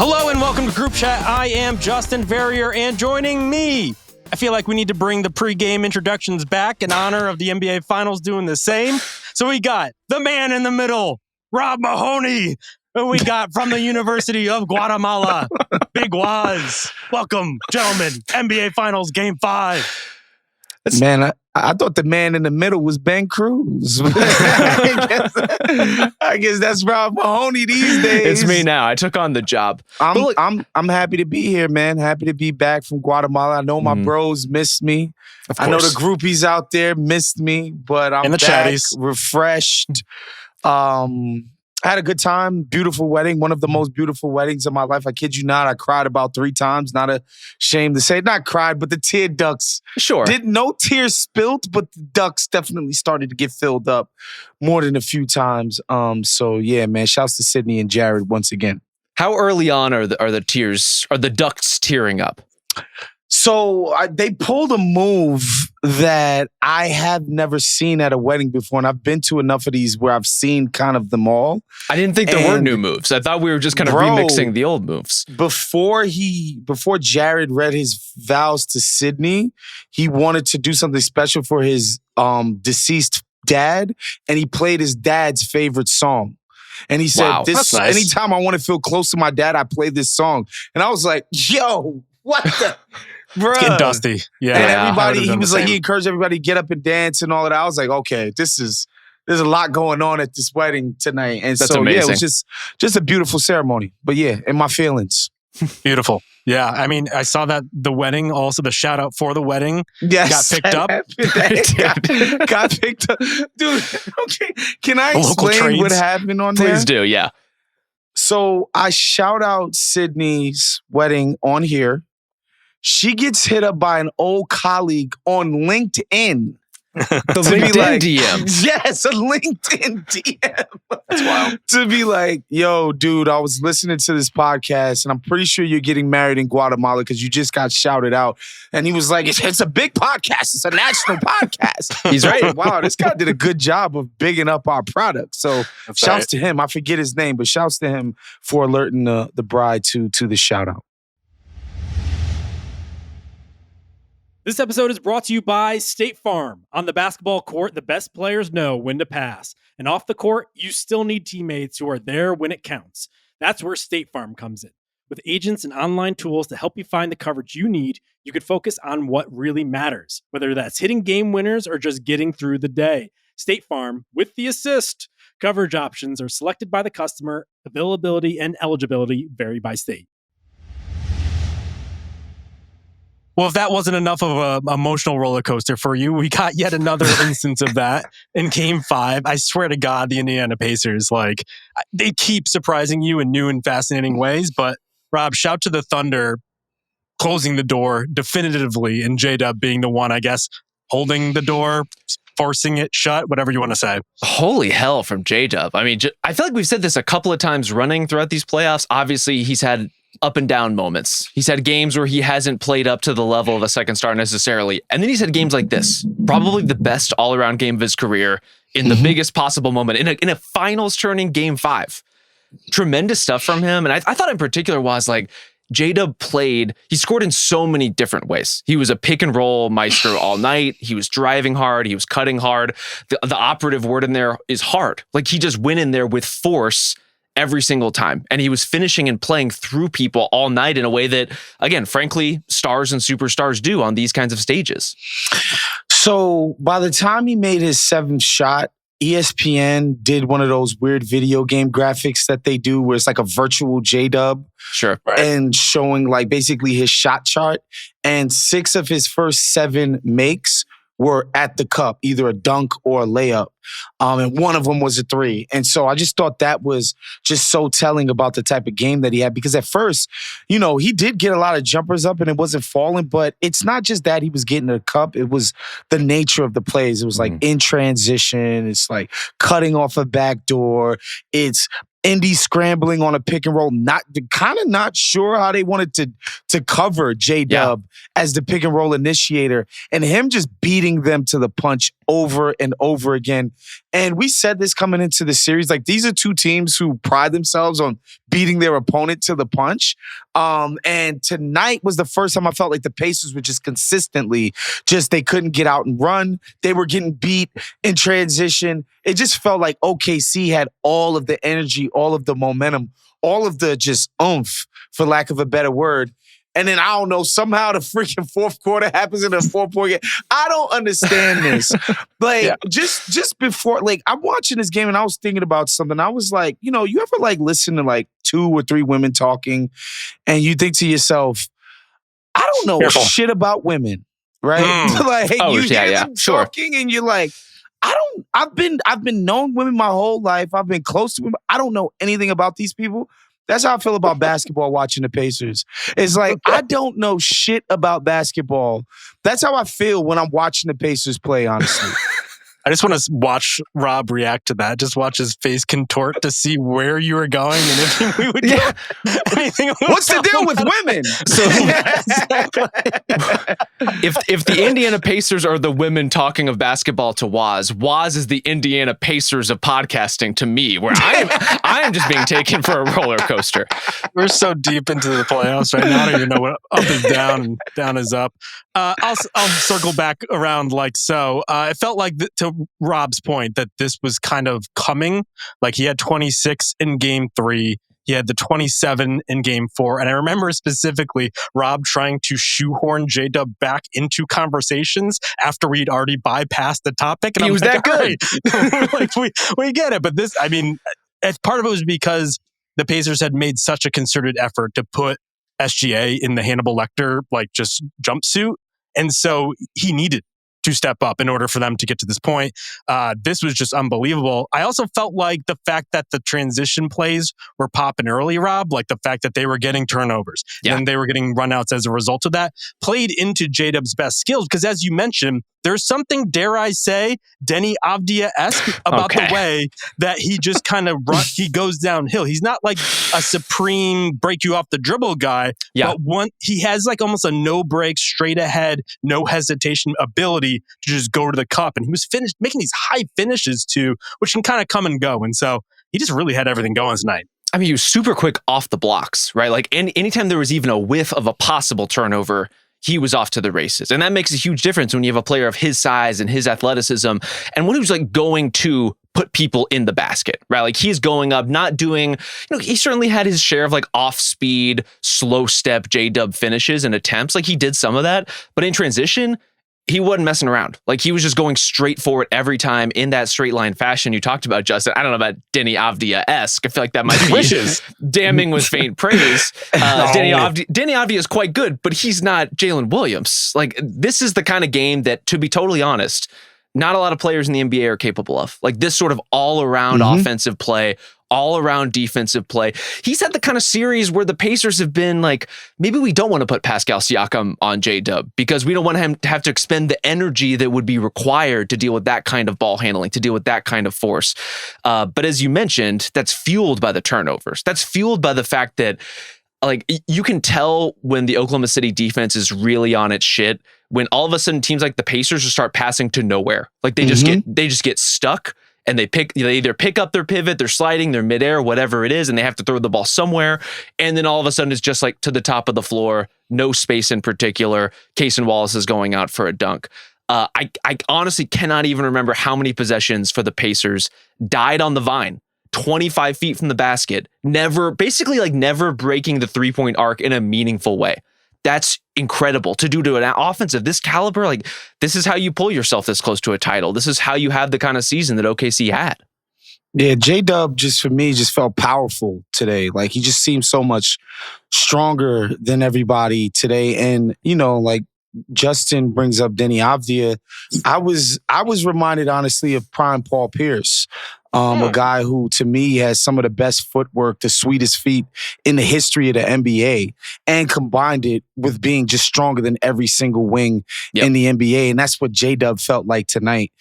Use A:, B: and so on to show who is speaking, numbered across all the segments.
A: Hello and welcome to Group Chat. I am Justin Verrier, and joining me, I feel like we need to bring the pregame introductions back in honor of the NBA Finals doing the same. So we got the man in the middle, Rob Mahoney, who we got from the University of Guatemala, Big Waz. Welcome, gentlemen. NBA Finals Game 5.
B: Man, I thought the man in the middle was Ben Cruz. I guess that's Rob Mahoney these days.
C: It's me now. I took on the job.
B: I'm happy to be here, man. Happy to be back from Guatemala. I know my bros missed me. I know the groupies out there missed me, but I'm back,
A: chatties.
B: refreshed. I had a good time. Beautiful wedding. One of the most beautiful weddings of my life. I kid you not. I cried about 3 times. Not ashamed to say. Not cried, but the tear ducts.
C: Sure.
B: No tears spilled, but the ducts definitely started to get filled up more than a few times. So yeah, man. Shouts to Sydney and Jared once again.
C: How early on are the ducts tearing up?
B: So they pulled a move that I have never seen at a wedding before, and I've been to enough of these where I've seen kind of them all.
C: I didn't think there were new moves. I thought we were just kind of remixing the old moves.
B: Before Jared read his vows to Sydney, he wanted to do something special for his deceased dad, and he played his dad's favorite song. And he said,
A: that's nice.
B: Anytime I want to feel close to my dad, I play this song. And I was like, yo, what the... Bruh.
A: It's getting dusty. Yeah.
B: And everybody, he was like, he encouraged everybody to get up and dance and all of that. I was like, okay, there's a lot going on at this wedding tonight. And
C: That's
B: so,
C: amazing.
B: yeah, it was just a beautiful ceremony. But yeah, in my feelings.
A: Beautiful. Yeah. I mean, I saw that the wedding, also the shout out for the wedding
B: Yes,
A: got picked up.
B: got picked up. Dude, okay. Can I
A: Local
B: explain
A: trades.
B: what happened on there?
C: Please do, yeah.
B: So I shout out Sydney's wedding on here. She gets hit up by an old colleague on LinkedIn.
C: The LinkedIn DM.
B: Yes, a LinkedIn DM.
C: That's wild.
B: To be like, yo, dude, I was listening to this podcast and I'm pretty sure you're getting married in Guatemala because you just got shouted out. And he was like, it's a big podcast. It's a national podcast.
C: He's right.
B: Wow, this guy did a good job of bigging up our product. So shouts to him. I forget his name, but shouts to him for alerting the bride to the shout out.
D: This episode is brought to you by State Farm. On the basketball court, the best players know when to pass. And off the court, you still need teammates who are there when it counts. That's where State Farm comes in. With agents and online tools to help you find the coverage you need, you can focus on what really matters, whether that's hitting game winners or just getting through the day. State Farm, with the assist. Coverage options are selected by the customer. Availability and eligibility vary by state.
A: Well, if that wasn't enough of an emotional roller coaster for you, we got yet another instance of that in Game 5. I swear to God, the Indiana Pacers, they keep surprising you in new and fascinating ways. But Rob, shout to the Thunder closing the door definitively, and J-Dub being the one, I guess, holding the door, forcing it shut, whatever you want to say.
C: Holy hell from J-Dub. I mean, I feel like we've said this a couple of times running throughout these playoffs. Obviously, he's had up and down moments. He's had games where he hasn't played up to the level of a second star necessarily. And then he's had games like this, probably the best all-around game of his career in the biggest possible moment in a finals turning Game 5. Tremendous stuff from him. And I thought in particular was like, J-Dub he scored in so many different ways. He was a pick and roll maestro all night. He was driving hard. He was cutting hard. The operative word in there is hard. Like he just went in there with force every single time. And he was finishing and playing through people all night in a way that, again, frankly, stars and superstars do on these kinds of stages.
B: So by the time he made his 7th shot, ESPN did one of those weird video game graphics that they do where it's like a virtual J-Dub.
C: Sure.
B: And showing like basically his shot chart. And 6 of his first 7 makes were at the cup, either a dunk or a layup. And one of them was a 3. And so I just thought that was just so telling about the type of game that he had. Because at first, he did get a lot of jumpers up and it wasn't falling. But it's not just that he was getting a cup. It was the nature of the plays. It was like in transition. It's like cutting off a back door. It's Indy scrambling on a pick and roll, not sure how they wanted to cover J-Dub as the pick and roll initiator, and him just beating them to the punch over and over again. And we said this coming into the series, like these are two teams who pride themselves on beating their opponent to the punch. And tonight was the first time I felt like the Pacers were just consistently they couldn't get out and run. They were getting beat in transition. It just felt like OKC had all of the energy, all of the momentum, all of the just oomph, for lack of a better word. And then, I don't know, somehow the freaking fourth quarter happens in a 4-point game. I don't understand this. Just before, I'm watching this game and I was thinking about something. I was like, you ever listen to 2 or 3 women talking and you think to yourself, I don't know shit about women, right? You hear them talking and you're like, I've been knowing women my whole life. I've been close to women. I don't know anything about these people. That's how I feel about basketball watching the Pacers. It's like, I don't know shit about basketball. That's how I feel when I'm watching the Pacers play, honestly.
A: I just want to watch Rob react to that. Just watch his face contort to see where you were going and if we would go anything.
B: What's the deal with women?
C: If the Indiana Pacers are the women talking of basketball to Woz is the Indiana Pacers of podcasting to me, where I am just being taken for a roller coaster.
A: We're so deep into the playoffs right now. I don't even know what up is down and down is up. I'll circle back around so. It felt like to Rob's point that this was kind of coming. Like he had 26 in game 3. He had the 27 in game 4. And I remember specifically Rob trying to shoehorn J-Dub back into conversations after we'd already bypassed the topic. And
C: he was that good.
A: Right. we get it. But this, as part of it was because the Pacers had made such a concerted effort to put SGA in the Hannibal Lecter, just jumpsuit. And so he needed to step up in order for them to get to this point. This was just unbelievable. I also felt like the fact that the transition plays were popping early, Rob, the fact that they were getting turnovers and they were getting runouts as a result of that, played into J-Dub's best skills. Because as you mentioned, there's something, dare I say, Denny Avdija-esque about the way that he just kind of he goes downhill. He's not like a supreme break you off the dribble guy, but he has almost a no break, straight ahead, no hesitation ability to just go to the cup. And he was making these high finishes too, which can kind of come and go. And so he just really had everything going tonight.
C: He was super quick off the blocks, right? Anytime there was even a whiff of a possible turnover, he was off to the races. And that makes a huge difference when you have a player of his size and his athleticism. And when he was going to put people in the basket, right? He's going up, not doing, he certainly had his share of off speed, slow step J-Dub finishes and attempts. He did some of that, but in transition, he wasn't messing around. He was just going straight forward every time in that straight line fashion you talked about, Justin. I don't know about Denny Avdija-esque. I feel like that might be damning with faint praise. Denny Avdija is quite good, but he's not Jalen Williams. This is the kind of game that, to be totally honest, not a lot of players in the NBA are capable of. This sort of all-around offensive play, all-around defensive play. He's had the kind of series where the Pacers have been maybe we don't want to put Pascal Siakam on J-Dub because we don't want him to have to expend the energy that would be required to deal with that kind of ball handling, to deal with that kind of force. But as you mentioned, that's fueled by the turnovers. That's fueled by the fact that you can tell when the Oklahoma City defense is really on its shit when all of a sudden teams like the Pacers just start passing to nowhere. They just get stuck and they either pick up their pivot, they're sliding, they're midair, whatever it is, and they have to throw the ball somewhere. And then all of a sudden it's just to the top of the floor, no space in particular. Cason Wallace is going out for a dunk. I honestly cannot even remember how many possessions for the Pacers died on the vine. 25 feet from the basket, never breaking the 3-point arc in a meaningful way. That's incredible to do to an offense of this caliber. This is how you pull yourself this close to a title. This is how you have the kind of season that OKC had.
B: Yeah, J-Dub for me felt powerful today. He just seemed so much stronger than everybody today. And, Justin brings up Denny Avdija. I was reminded, honestly, of prime Paul Pierce, a guy who, to me, has some of the best footwork, the sweetest feet in the history of the NBA, and combined it with being just stronger than every single wing in the NBA. And that's what J-Dub felt like tonight.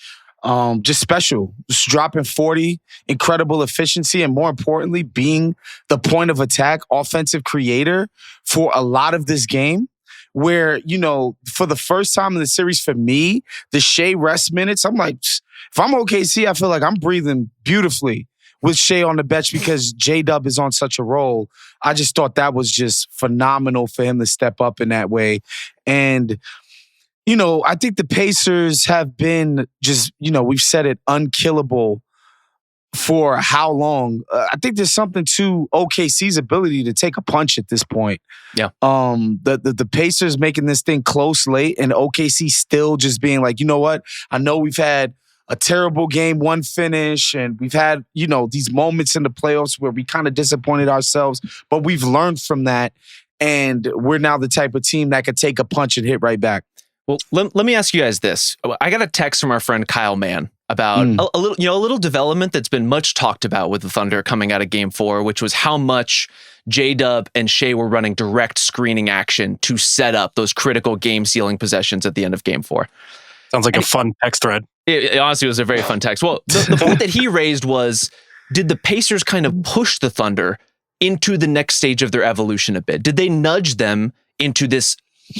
B: just special. Just dropping 40, incredible efficiency, and more importantly, being the point of attack offensive creator for a lot of this game. Where, for the first time in the series for me, the Shea rest minutes, I'm like, if I'm OKC, I feel like I'm breathing beautifully with Shea on the bench because J-Dub is on such a roll. I just thought that was just phenomenal for him to step up in that way. And, I think the Pacers have been just, we've said it, unkillable for how long? I think there's something to OKC's ability to take a punch at this point.
C: Yeah.
B: The Pacers making this thing close late and OKC still just being like, you know what? I know we've had a terrible game one finish and we've had, these moments in the playoffs where we kind of disappointed ourselves, but we've learned from that and we're now the type of team that could take a punch and hit right back.
C: Well, let me ask you guys this. I got a text from our friend Kyle Mann about a little development that's been much talked about with the Thunder coming out of Game 4, which was how much J-Dub and Shea were running direct screening action to set up those critical game-sealing possessions at the end of Game 4.
A: Sounds like a fun text thread.
C: It honestly was a very fun text. Well, the point that he raised was, did the Pacers kind of push the Thunder into the next stage of their evolution a bit? Did they nudge them into this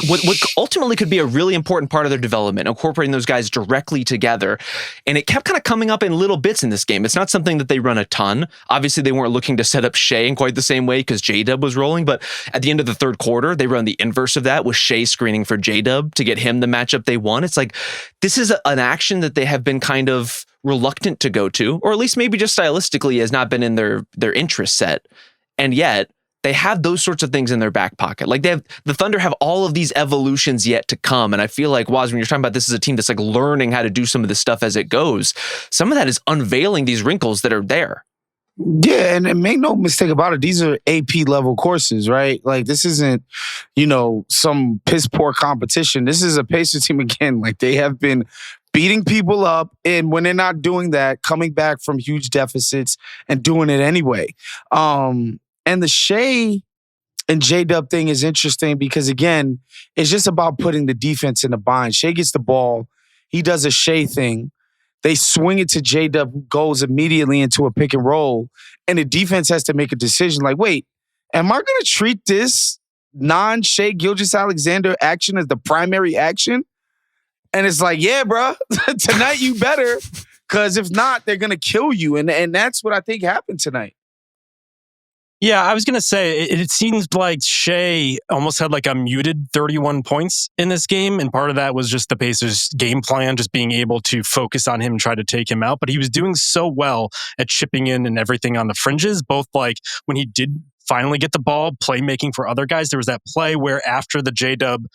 C: what ultimately could be a really important part of their development, incorporating those guys directly together? And it kept kind of coming up in little bits in this game. It's not something that they run a ton. Obviously, they weren't looking to set up Shea in quite the same way because J-Dub was rolling. But at the end of the third quarter, they run the inverse of that with Shea screening for J-Dub to get him the matchup they want. It's like, this is an action that they have been kind of reluctant to go to, or at least maybe just stylistically has not been in their interest set. And yet, they have those sorts of things in their back pocket. Like the Thunder have all of these evolutions yet to come. And I feel like, Woz, when you're talking about this as a team that's like learning how to do some of this stuff as it goes, some of that is unveiling these wrinkles that are there.
B: Yeah, and make no mistake about it, these are AP level courses, right? Like this isn't, some piss poor competition. This is a Pacers team again. Like they have been beating people up, and when they're not doing that, coming back from huge deficits and doing it anyway. And the Shea and J-Dub thing is interesting because, again, it's just about putting the defense in the bind. Shea gets the ball. He does a Shea thing. They swing it to J-Dub, who goes immediately into a pick and roll. And the defense has to make a decision like, wait, am I going to treat this non-Shea Gilgeous-Alexander action as the primary action? And it's like, yeah, bro, tonight you better, because if not, they're going to kill you. And that's what I think happened tonight.
A: Yeah, I was going to say, it seems like Shea almost had like a muted 31 points in this game. And part of that was just the Pacers' game plan, just being able to focus on him and try to take him out. But he was doing so well at chipping in and everything on the fringes, both like when he did finally get the ball, playmaking for other guys. There was that play where after the J-Dub,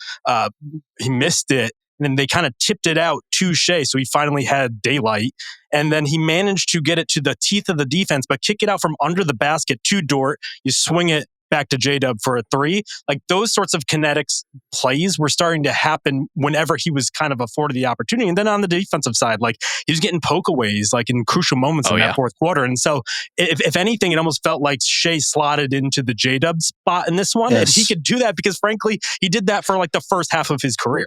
A: he missed it. And then they kind of tipped it out to Shea, so he finally had daylight. And then he managed to get it to the teeth of the defense, but kick it out from under the basket to Dort. You swing it back to J-Dub for a three. Like those sorts of kinetics plays were starting to happen whenever he was kind of afforded the opportunity. And then on the defensive side, like he was getting pokeaways like in crucial moments in that fourth quarter. And so if anything, it almost felt like Shea slotted into the J-Dub spot in this one. Yes. And he could do that because frankly, he did that for like the first half of his career.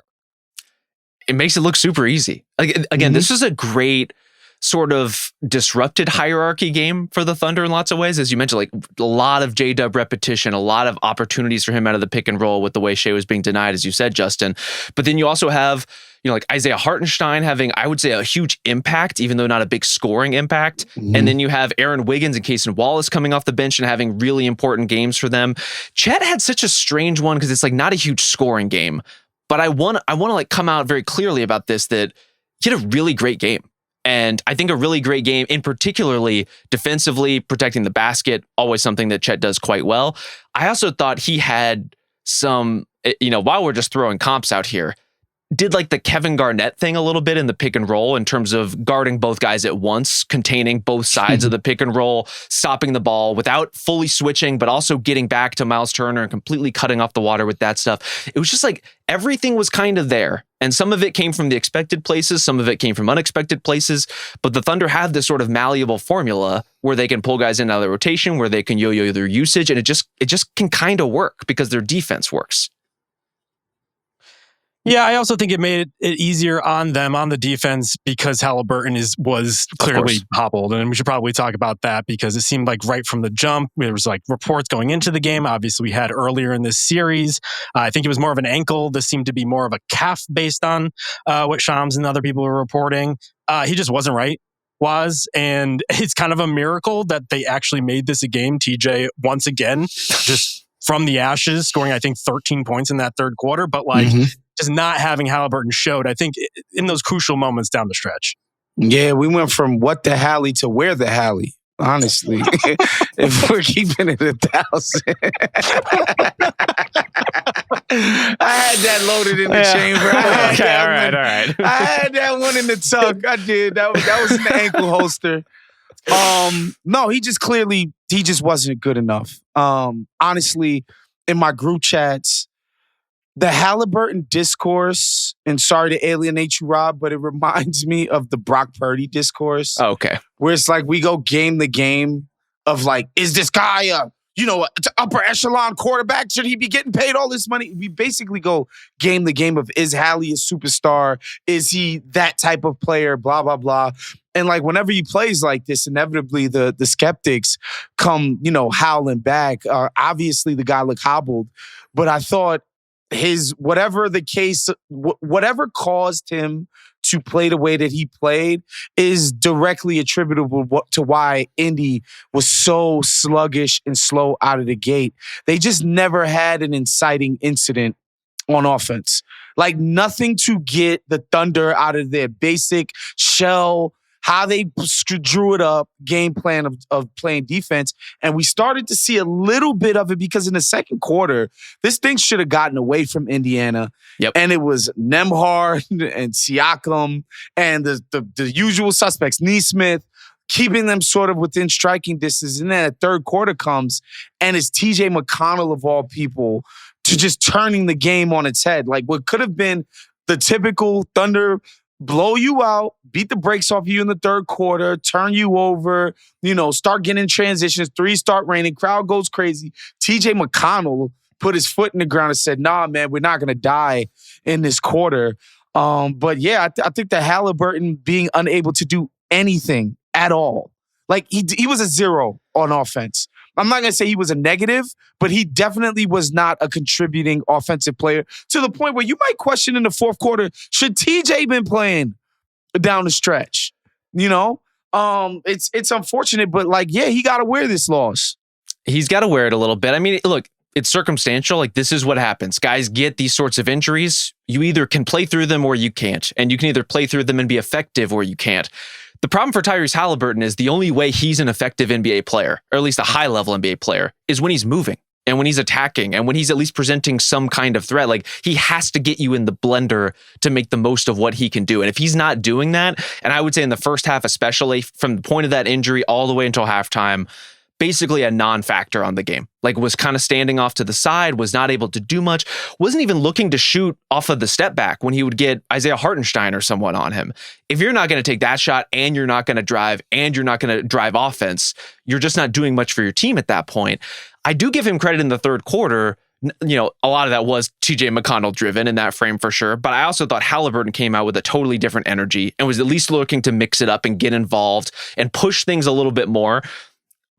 C: It makes it look super easy. Again, this is a great sort of disrupted hierarchy game for the Thunder in lots of ways. As you mentioned, like a lot of J-Dub repetition, a lot of opportunities for him out of the pick and roll with the way Shea was being denied, as you said, Justin. But then you also have, like Isaiah Hartenstein having, I would say, a huge impact, even though not a big scoring impact. And then you have Aaron Wiggins and Kaysen Wallace coming off the bench and having really important games for them. Chet had such a strange one because it's like not a huge scoring game. But I want to like come out very clearly about this, that he had a really great game. And I think a really great game, in particularly defensively, protecting the basket, always something that Chet does quite well. I also thought he had some, while we're just throwing comps out here, did like the Kevin Garnett thing a little bit in the pick and roll in terms of guarding both guys at once, containing both sides of the pick and roll, stopping the ball without fully switching, but also getting back to Miles Turner and completely cutting off the water with that stuff. It was just like everything was kind of there. And some of it came from the expected places, some of it came from unexpected places. But the Thunder have this sort of malleable formula where they can pull guys in and out of the rotation, where they can yo-yo their usage, and it just can kind of work because their defense works.
A: Yeah, I also think it made it easier on them on the defense because Haliburton was clearly hobbled, and we should probably talk about that because it seemed like right from the jump there was like reports going into the game. Obviously, we had earlier in this series. I think it was more of an ankle. This seemed to be more of a calf based on what Shams and other people were reporting. He just wasn't right. And it's kind of a miracle that they actually made this a game. TJ once again just from the ashes, scoring I think 13 points in that third quarter, but like. Just not having Haliburton showed, I think, in those crucial moments down the stretch.
B: Yeah, we went from what the Halley to where the Halley, honestly. If we're keeping it 1,000. I had that loaded in the chamber.
C: All right.
B: I had that one in the tuck. I did. That was in the ankle holster. No, he just wasn't good enough. Honestly, in my group chats, the Haliburton discourse, and sorry to alienate you, Rob, but it reminds me of the Brock Purdy discourse.
C: Oh, okay.
B: Where it's like we go game the game of like, is this guy upper echelon quarterback? Should he be getting paid all this money? We basically go game the game of, is Hallie a superstar? Is he that type of player? Blah, blah, blah. And like whenever he plays like this, inevitably the skeptics come, howling back. Obviously the guy looked hobbled, but I thought whatever caused him to play the way that he played is directly attributable to why Indy was so sluggish and slow out of the gate. They just never had an inciting incident on offense. Like nothing to get the Thunder out of their basic shell, how they drew it up, game plan of playing defense. And we started to see a little bit of it because in the second quarter, this thing should have gotten away from Indiana.
C: Yep.
B: And it was Nembhard and Siakam and the usual suspects, Neesmith, keeping them sort of within striking distance. And then the third quarter comes and it's TJ McConnell of all people to just turning the game on its head. Like what could have been the typical Thunder blow you out, beat the brakes off you in the third quarter, turn you over, start getting transitions, threes start raining, crowd goes crazy. TJ McConnell put his foot in the ground and said, nah, man, we're not going to die in this quarter. But yeah, I think the Haliburton being unable to do anything at all. Like he was a zero on offense. I'm not going to say he was a negative, but he definitely was not a contributing offensive player to the point where you might question in the fourth quarter, should TJ been playing down the stretch? It's unfortunate, but he got to wear this loss.
C: He's got to wear it a little bit. I mean, look, it's circumstantial. Like this is what happens. Guys get these sorts of injuries. You either can play through them or you can't. And you can either play through them and be effective or you can't. The problem for Tyrese Haliburton is the only way he's an effective NBA player, or at least a high-level NBA player, is when he's moving and when he's attacking and when he's at least presenting some kind of threat. Like he has to get you in the blender to make the most of what he can do. And if he's not doing that, and I would say in the first half especially, from the point of that injury all the way until halftime, basically a non-factor on the game. Like was kind of standing off to the side, was not able to do much, wasn't even looking to shoot off of the step back when he would get Isaiah Hartenstein or someone on him. If you're not going to take that shot and you're not going to drive and you're not going to drive offense, you're just not doing much for your team at that point. I do give him credit in the third quarter. A lot of that was TJ McConnell driven in that frame for sure. But I also thought Haliburton came out with a totally different energy and was at least looking to mix it up and get involved and push things a little bit more.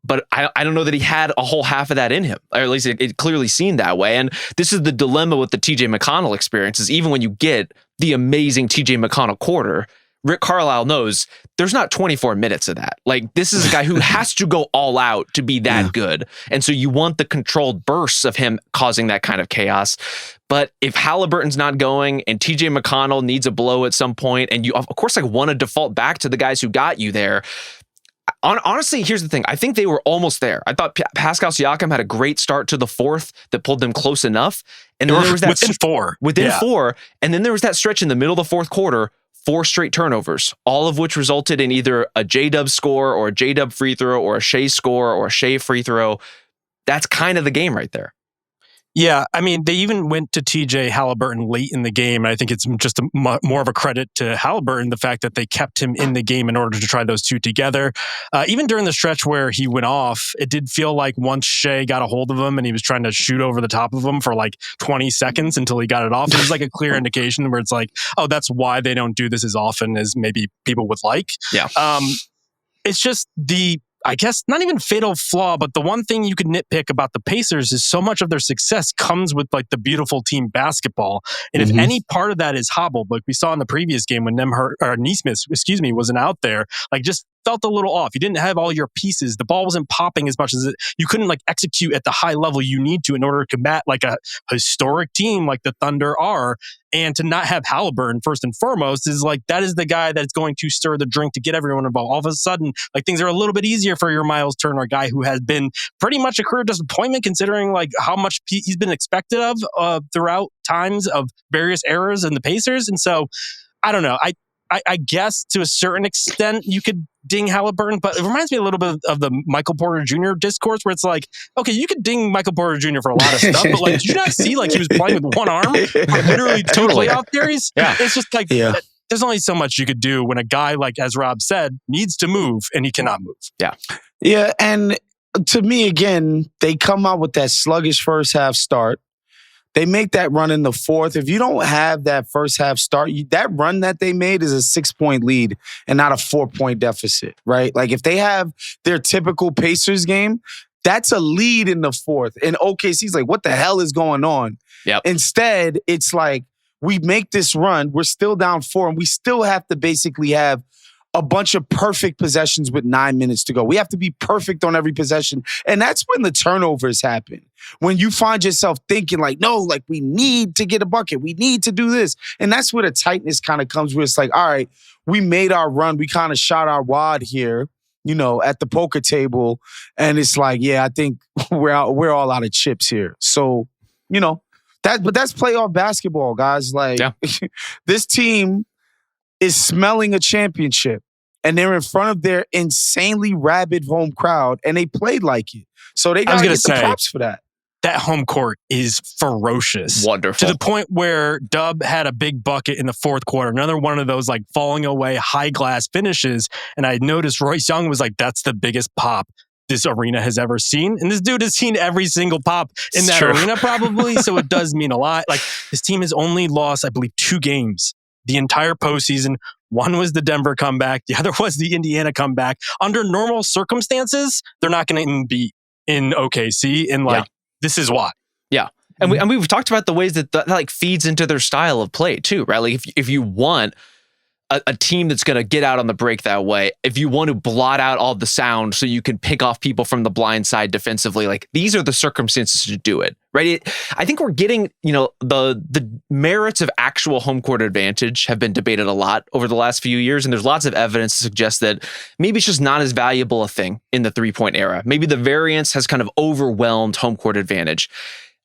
C: But I don't know that he had a whole half of that in him, or at least it clearly seemed that way. And this is the dilemma with the TJ McConnell experience is even when you get the amazing TJ McConnell quarter, Rick Carlisle knows there's not 24 minutes of that. Like this is a guy who has to go all out to be that good. And so you want the controlled bursts of him causing that kind of chaos. But if Haliburton's not going and TJ McConnell needs a blow at some point, and you of course want to default back to the guys who got you there. Honestly, here's the thing. I think they were almost there. I thought Pascal Siakam had a great start to the fourth that pulled them close enough. And then there was that within four. And then there was that stretch in the middle of the fourth quarter, 4 straight turnovers, all of which resulted in either a J-Dub score or a J-Dub free throw or a Shea score or a Shea free throw. That's kind of the game right there.
A: Yeah, I mean, they even went to TJ Haliburton late in the game. And I think it's just more of a credit to Haliburton, the fact that they kept him in the game in order to try those two together. Even during the stretch where he went off, it did feel like once Shea got a hold of him and he was trying to shoot over the top of him for like 20 seconds until he got it off, it was like a clear indication where it's like, oh, that's why they don't do this as often as maybe people would like.
C: Yeah.
A: It's just I guess not even fatal flaw, but the one thing you could nitpick about the Pacers is so much of their success comes with like the beautiful team basketball. And if any part of that is hobbled, like we saw in the previous game when Nesmith, wasn't out there, like just felt a little off. You didn't have all your pieces. The ball wasn't popping as much as you couldn't like execute at the high level you need to in order to combat like a historic team like the Thunder are. And to not have Haliburton first and foremost is like, that is the guy that's going to stir the drink to get everyone involved. All of a sudden, like things are a little bit easier for your Miles Turner, a guy who has been pretty much a career disappointment considering like how much he's been expected of throughout times of various eras in the Pacers. And so I don't know. I guess to a certain extent you could ding Haliburton, but it reminds me a little bit of the Michael Porter Jr. discourse where it's like, okay, you could ding Michael Porter Jr. for a lot of stuff, but like, did you not see like he was playing with one arm for literally two playoff series?
C: Yeah.
A: It's just like, there's only so much you could do when a guy, like, as Rob said, needs to move and he cannot move.
C: Yeah.
B: Yeah. And to me, again, they come out with that sluggish first half start. They make that run in the fourth. If you don't have that first half start, that run that they made is a 6-point lead and not a 4-point deficit, right? Like if they have their typical Pacers game, that's a lead in the fourth. And OKC's like, what the hell is going on?
C: Yep.
B: Instead, it's like, we make this run, we're still down 4, and we still have to basically have a bunch of perfect possessions with 9 minutes to go. We have to be perfect on every possession. And that's when the turnovers happen. When you find yourself thinking like, no, like we need to get a bucket. We need to do this. And that's where the tightness kind of comes where it's like, all right, we made our run. We kind of shot our wad here, at the poker table. And it's like, yeah, I think we're all out of chips here. So, but that's playoff basketball, guys. Like this team is smelling a championship. And they're in front of their insanely rabid home crowd, and they played like it. So they got to get the props for that.
A: That home court is ferocious.
C: Wonderful.
A: To the point where Dub had a big bucket in the fourth quarter. Another one of those like falling away high glass finishes. And I noticed Royce Young was like, that's the biggest pop this arena has ever seen. And this dude has seen every single pop in that arena probably. So it does mean a lot. Like this team has only lost, I believe, 2 games the entire postseason. One was the Denver comeback. The other was the Indiana comeback. Under normal circumstances, they're not going to beat in OKC. And this is why.
C: Yeah. And we've talked about the ways that like feeds into their style of play too, right? Like if you want a team that's going to get out on the break that way, if you want to blot out all the sound so you can pick off people from the blind side defensively, like these are the circumstances to do it, right? I think we're getting, the merits of actual home court advantage have been debated a lot over the last few years. And there's lots of evidence to suggest that maybe it's just not as valuable a thing in the 3-point era. Maybe the variance has kind of overwhelmed home court advantage.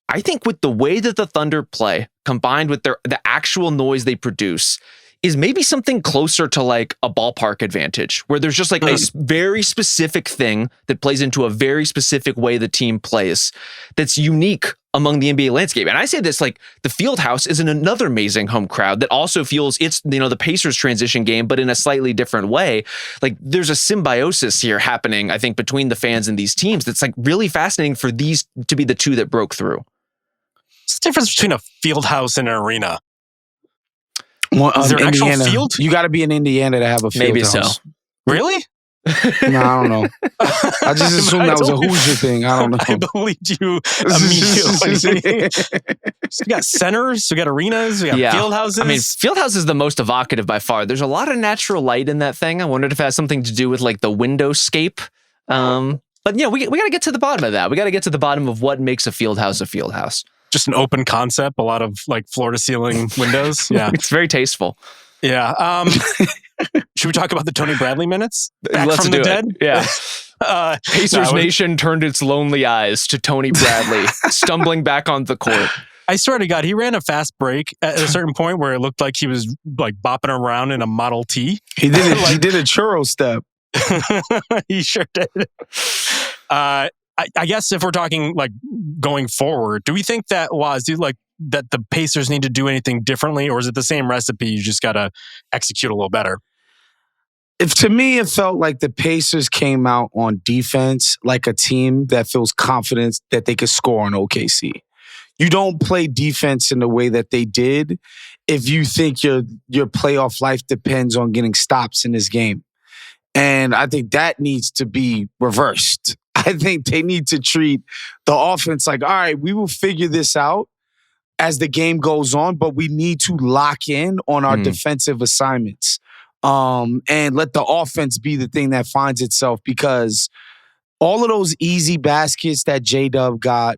C: I think with the way that the Thunder play combined with the actual noise they produce is maybe something closer to like a ballpark advantage where there's just like a very specific thing that plays into a very specific way the team plays that's unique among the NBA landscape. And I say this like the Fieldhouse is another amazing home crowd that also feels it's, the Pacers transition game, but in a slightly different way. Like there's a symbiosis here happening, I think, between the fans and these teams that's like really fascinating for these to be the two that broke through.
A: What's the difference between a Fieldhouse and an arena?
B: Well,
A: is there an
B: Indiana,
A: actual field?
B: You got to be in Indiana to have a field
C: Maybe
B: house.
C: so.
A: Really?
B: No, I don't know. I just assumed that was a Hoosier thing. I don't know.
A: I believed you immediately. We got centers, we got arenas, we got field houses.
C: I mean, field house is the most evocative by far. There's a lot of natural light in that thing. I wondered if it has something to do with like the windowscape. But we got to get to the bottom of that. We got to get to the bottom of what makes a field house a field house.
A: Just an open concept, a lot of like floor to ceiling windows. Yeah.
C: It's very tasteful.
A: Yeah. Should we talk about the Tony Bradley minutes? Back
C: Let's
A: from
C: do
A: the dead?
C: Yeah. Pacers Nation turned its lonely eyes to Tony Bradley stumbling back on the court.
A: I swear to God, he ran a fast break at a certain point where it looked like he was like bopping around in a Model T.
B: He did he did a churro step.
A: He sure did. I guess if we're talking like going forward, do we think that that the Pacers need to do anything differently, or is it the same recipe? You just got to execute a little better.
B: To me, it felt like the Pacers came out on defense like a team that feels confident that they could score on OKC. You don't play defense in the way that they did if you think your playoff life depends on getting stops in this game. And I think that needs to be reversed. I think they need to treat the offense like, all right, we will figure this out as the game goes on, but we need to lock in on our defensive assignments. And let the offense be the thing that finds itself, because all of those easy baskets that J-Dub got,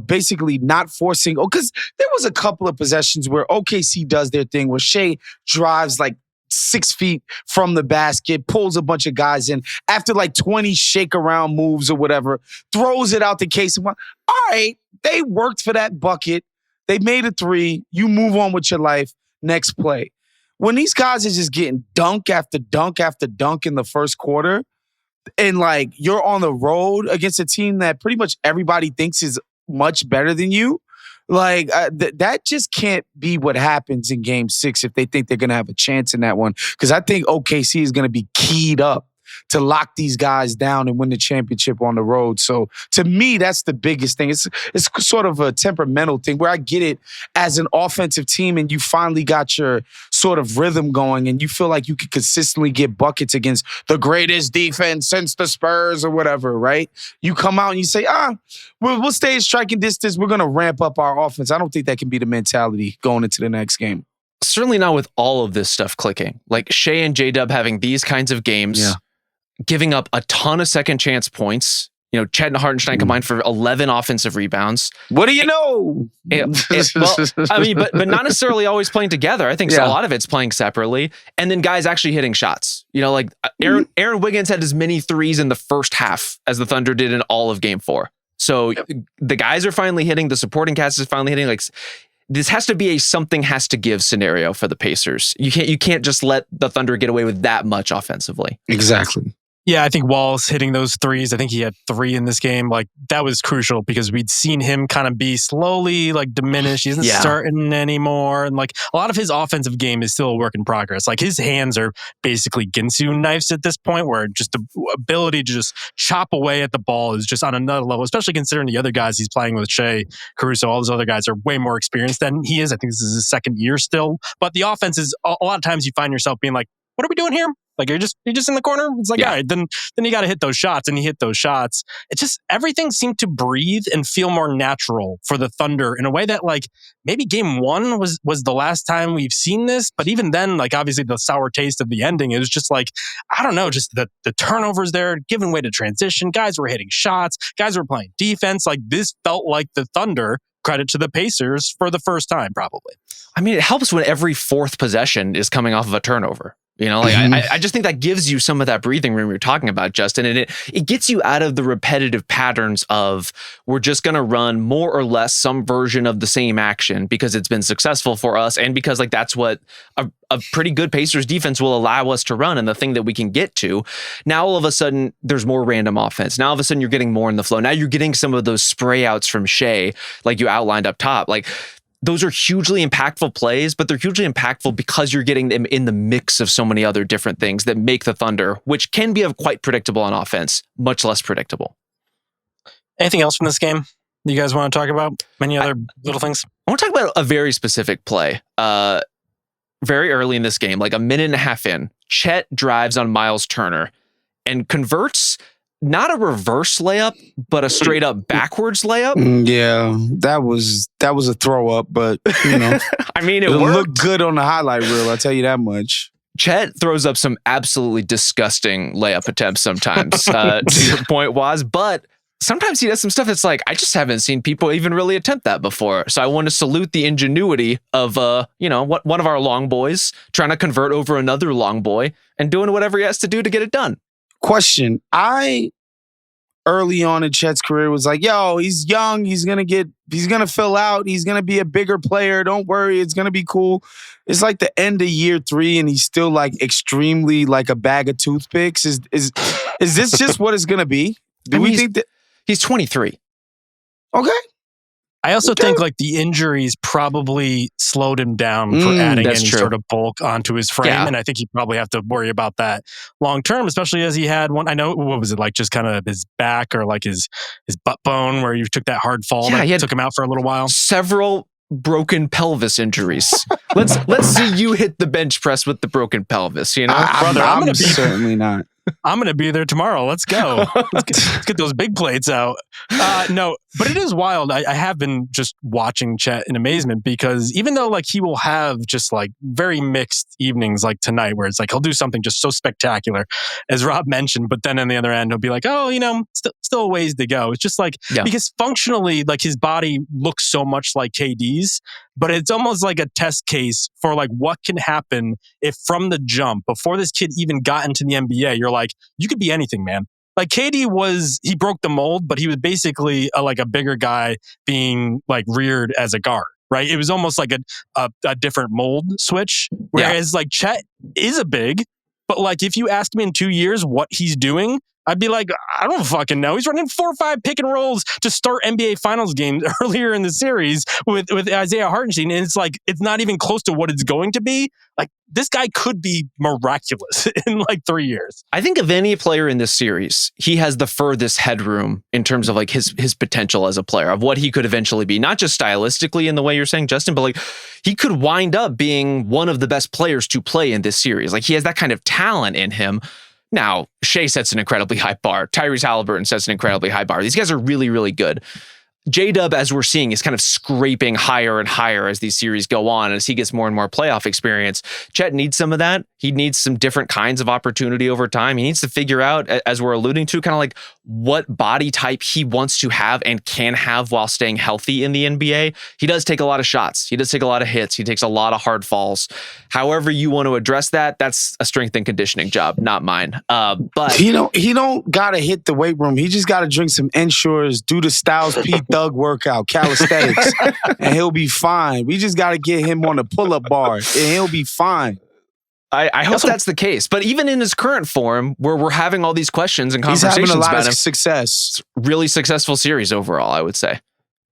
B: basically not forcing. Because there was a couple of possessions where OKC does their thing where Shea drives like 6 feet from the basket, pulls a bunch of guys in after like 20 shake around moves or whatever, throws it out the case. All right, they worked for that bucket. They made a three. You move on with your life. Next play. When these guys are just getting dunk after dunk after dunk in the first quarter, and like you're on the road against a team that pretty much everybody thinks is much better than you, like that just can't be what happens in Game 6 if they think they're going to have a chance in that one. Because I think OKC is going to be keyed up to lock these guys down and win the championship on the road. So to me, that's the biggest thing. It's sort of a temperamental thing where I get it as an offensive team and you finally got your sort of rhythm going and you feel like you can consistently get buckets against the greatest defense since the Spurs or whatever, right? You come out and you say, we'll stay in striking distance. We're going to ramp up our offense. I don't think that can be the mentality going into the next game.
C: Certainly not with all of this stuff clicking. Like Shea and J-Dub having these kinds of games. Yeah. Giving up a ton of second chance points. Chet and Hartenstein combined for 11 offensive rebounds.
B: What do you know?
C: But not necessarily always playing together. I think a lot of it's playing separately. And then guys actually hitting shots. Like Aaron Wiggins had as many threes in the first half as the Thunder did in all of Game 4. So the guys are finally hitting. The supporting cast is finally hitting. Like, this has to be a something has to give scenario for the Pacers. You can't just let the Thunder get away with that much offensively.
B: Exactly.
A: Yeah, I think Wall's hitting those threes. I think he had 3 in this game. Like, that was crucial because we'd seen him kind of be slowly like diminished. He isn't starting anymore. And like a lot of his offensive game is still a work in progress. Like his hands are basically Ginsu knives at this point, where just the ability to just chop away at the ball is just on another level, especially considering the other guys he's playing with, Shea, Cruz, all those other guys are way more experienced than he is. I think this is his second year still. But the offense is, a lot of times you find yourself being like, what are we doing here? Like you're just in the corner. It's like, all right, then you got to hit those shots, and he hit those shots. It's just everything seemed to breathe and feel more natural for the Thunder in a way that like maybe Game 1 was the last time we've seen this. But even then, like obviously the sour taste of the ending, it was just like, I don't know, just the turnovers there, giving way to transition. Guys were hitting shots. Guys were playing defense. Like this felt like the Thunder. Credit to the Pacers for the first time, probably.
C: I mean, it helps when every fourth possession is coming off of a turnover. I just think that gives you some of that breathing room you're talking about, Justin. And it gets you out of the repetitive patterns of we're just going to run more or less some version of the same action because it's been successful for us. And because like that's what a pretty good Pacers defense will allow us to run and the thing that we can get to. Now, all of a sudden, there's more random offense. Now, all of a sudden, you're getting more in the flow. Now you're getting some of those spray outs from Shea, like you outlined up top. Like, those are hugely impactful plays, but they're hugely impactful because you're getting them in the mix of so many other different things that make the Thunder, which can be quite predictable on offense, much less predictable.
A: Anything else from this game you guys want to talk about? Any other little things?
C: I want to talk about a very specific play. Very early in this game, like a minute and a half in, Chet drives on Miles Turner and converts not a reverse layup, but a straight up backwards layup.
B: Yeah, that was a throw up, but
C: I mean, it
B: looked good on the highlight reel. I'll tell you that much.
C: Chet throws up some absolutely disgusting layup attempts sometimes, to your point, Woz, but sometimes he does some stuff that's like, I just haven't seen people even really attempt that before. So I want to salute the ingenuity of, one of our long boys trying to convert over another long boy and doing whatever he has to do to get it done.
B: Question. Early on in Chet's career was like, yo, he's young. He's going to fill out. He's going to be a bigger player. Don't worry. It's going to be cool. It's like the end of year 3 and he's still like extremely like a bag of toothpicks. Is this just what it's going to be? Do we think that?
C: He's 23.
B: Okay.
A: I also think like the injuries probably slowed him down for adding any sort of bulk onto his frame.
C: Yeah.
A: And I think you probably have to worry about that long term, especially as he had one. I know, what was it like, just kind of his back or like his butt bone where you took that hard fall that took him out for a little while.
C: Several broken pelvis injuries. Let's see you hit the bench press with the broken pelvis, you know?
B: Brother, I'm gonna be certainly not.
A: I'm going to be there tomorrow. Let's go. Let's get those big plates out. No, but it is wild. I have been just watching Chet in amazement because even though like he will have just like very mixed evenings like tonight where it's like he'll do something just so spectacular as Rob mentioned, but then on the other end he'll be like, oh, you know, still a ways to go. It's just like, because functionally like his body looks so much like KD's, but it's almost like a test case for like what can happen if from the jump, before this kid even got into the NBA, you're like, you could be anything, man. Like KD he broke the mold, but he was basically like a bigger guy being like reared as a guard, right? It was almost like a different mold switch. Whereas like Chet is a big, but like if you asked me in 2 years what he's doing, I'd be like, I don't fucking know. He's running 4 or 5 pick and rolls to start NBA Finals games earlier in the series with Isaiah Hartenstein. And it's like, it's not even close to what it's going to be. Like, this guy could be miraculous in like 3 years.
C: I think of any player in this series, he has the furthest headroom in terms of like his potential as a player, of what he could eventually be, not just stylistically in the way you're saying, Justin, but like he could wind up being one of the best players to play in this series. Like he has that kind of talent in him. Now, Shea sets an incredibly high bar. Tyrese Haliburton sets an incredibly high bar. These guys are really, really good. J-Dub, as we're seeing, is kind of scraping higher and higher as these series go on, as he gets more and more playoff experience. Chet needs some of that. He needs some different kinds of opportunity over time. He needs to figure out, as we're alluding to, kind of like what body type he wants to have and can have while staying healthy in the NBA. He does take a lot of shots. He does take a lot of hits. He takes a lot of hard falls. However you want to address that, that's a strength and conditioning job, not mine. But
B: he don't gotta hit the weight room. He just gotta drink some Ensures, do the Styles P Thug workout, calisthenics, and he'll be fine. We just gotta get him on the pull-up bar, and he'll be fine.
C: I hope that's the case. But even in his current form, where we're having all these questions and conversations
B: he's having a lot
C: about
B: of
C: him,
B: success.
C: Really successful series overall, I would say.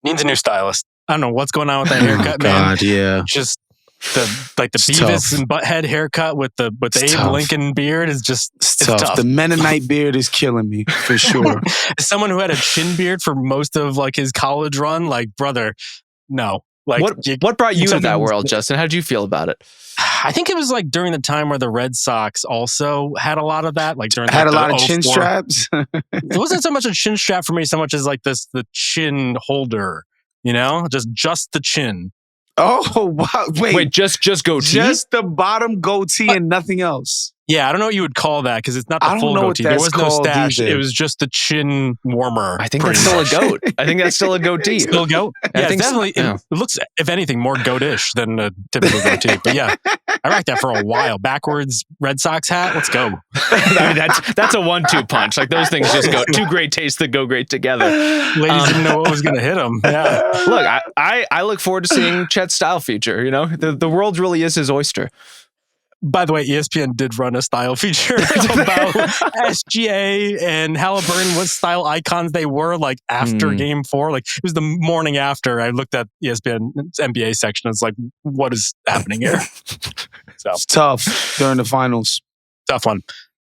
A: Needs a new stylist. I don't know what's going on with that haircut,
B: God,
A: man.
B: yeah.
A: Just the Beavis and Butthead haircut with the Abe Lincoln beard is just it's tough.
B: The Mennonite beard is killing me for sure.
A: As someone who had a chin beard for most of like his college run, like brother, no. Like
C: what brought you to that world, Justin? How did you feel about it?
A: I think it was like during the time where the Red Sox also had a lot of that. Like during
B: had
A: like
B: a lot of chin straps.
A: It wasn't so much a chin strap for me, so much as like the chin holder. You know, just the chin.
B: Oh wow!
C: Wait, just goatee?
B: Just the bottom goatee and nothing else.
A: Yeah, I don't know what you would call that because it's not the full goatee. There was no stash. Either. It was just the chin warmer.
C: I think that's still a goat. I think that's still a goatee.
A: Still a goat? Yeah, I think definitely. So. It looks, if anything, more goatish than a typical goatee. But yeah, I rocked that for a while. Backwards Red Sox hat. Let's go.
C: I mean, that's a 1-2 punch. Like those things just go two great tastes that go great together.
A: Ladies didn't know what was going to hit them. Yeah.
C: Look, I look forward to seeing Chet's style feature. You know, the world really is his oyster.
A: By the way, ESPN did run a style feature about SGA and Haliburton, what style icons they were like after Game 4. Like it was the morning after. I looked at ESPN's NBA section. It's like, what is happening here? So
B: it's tough during the finals.
A: Tough one.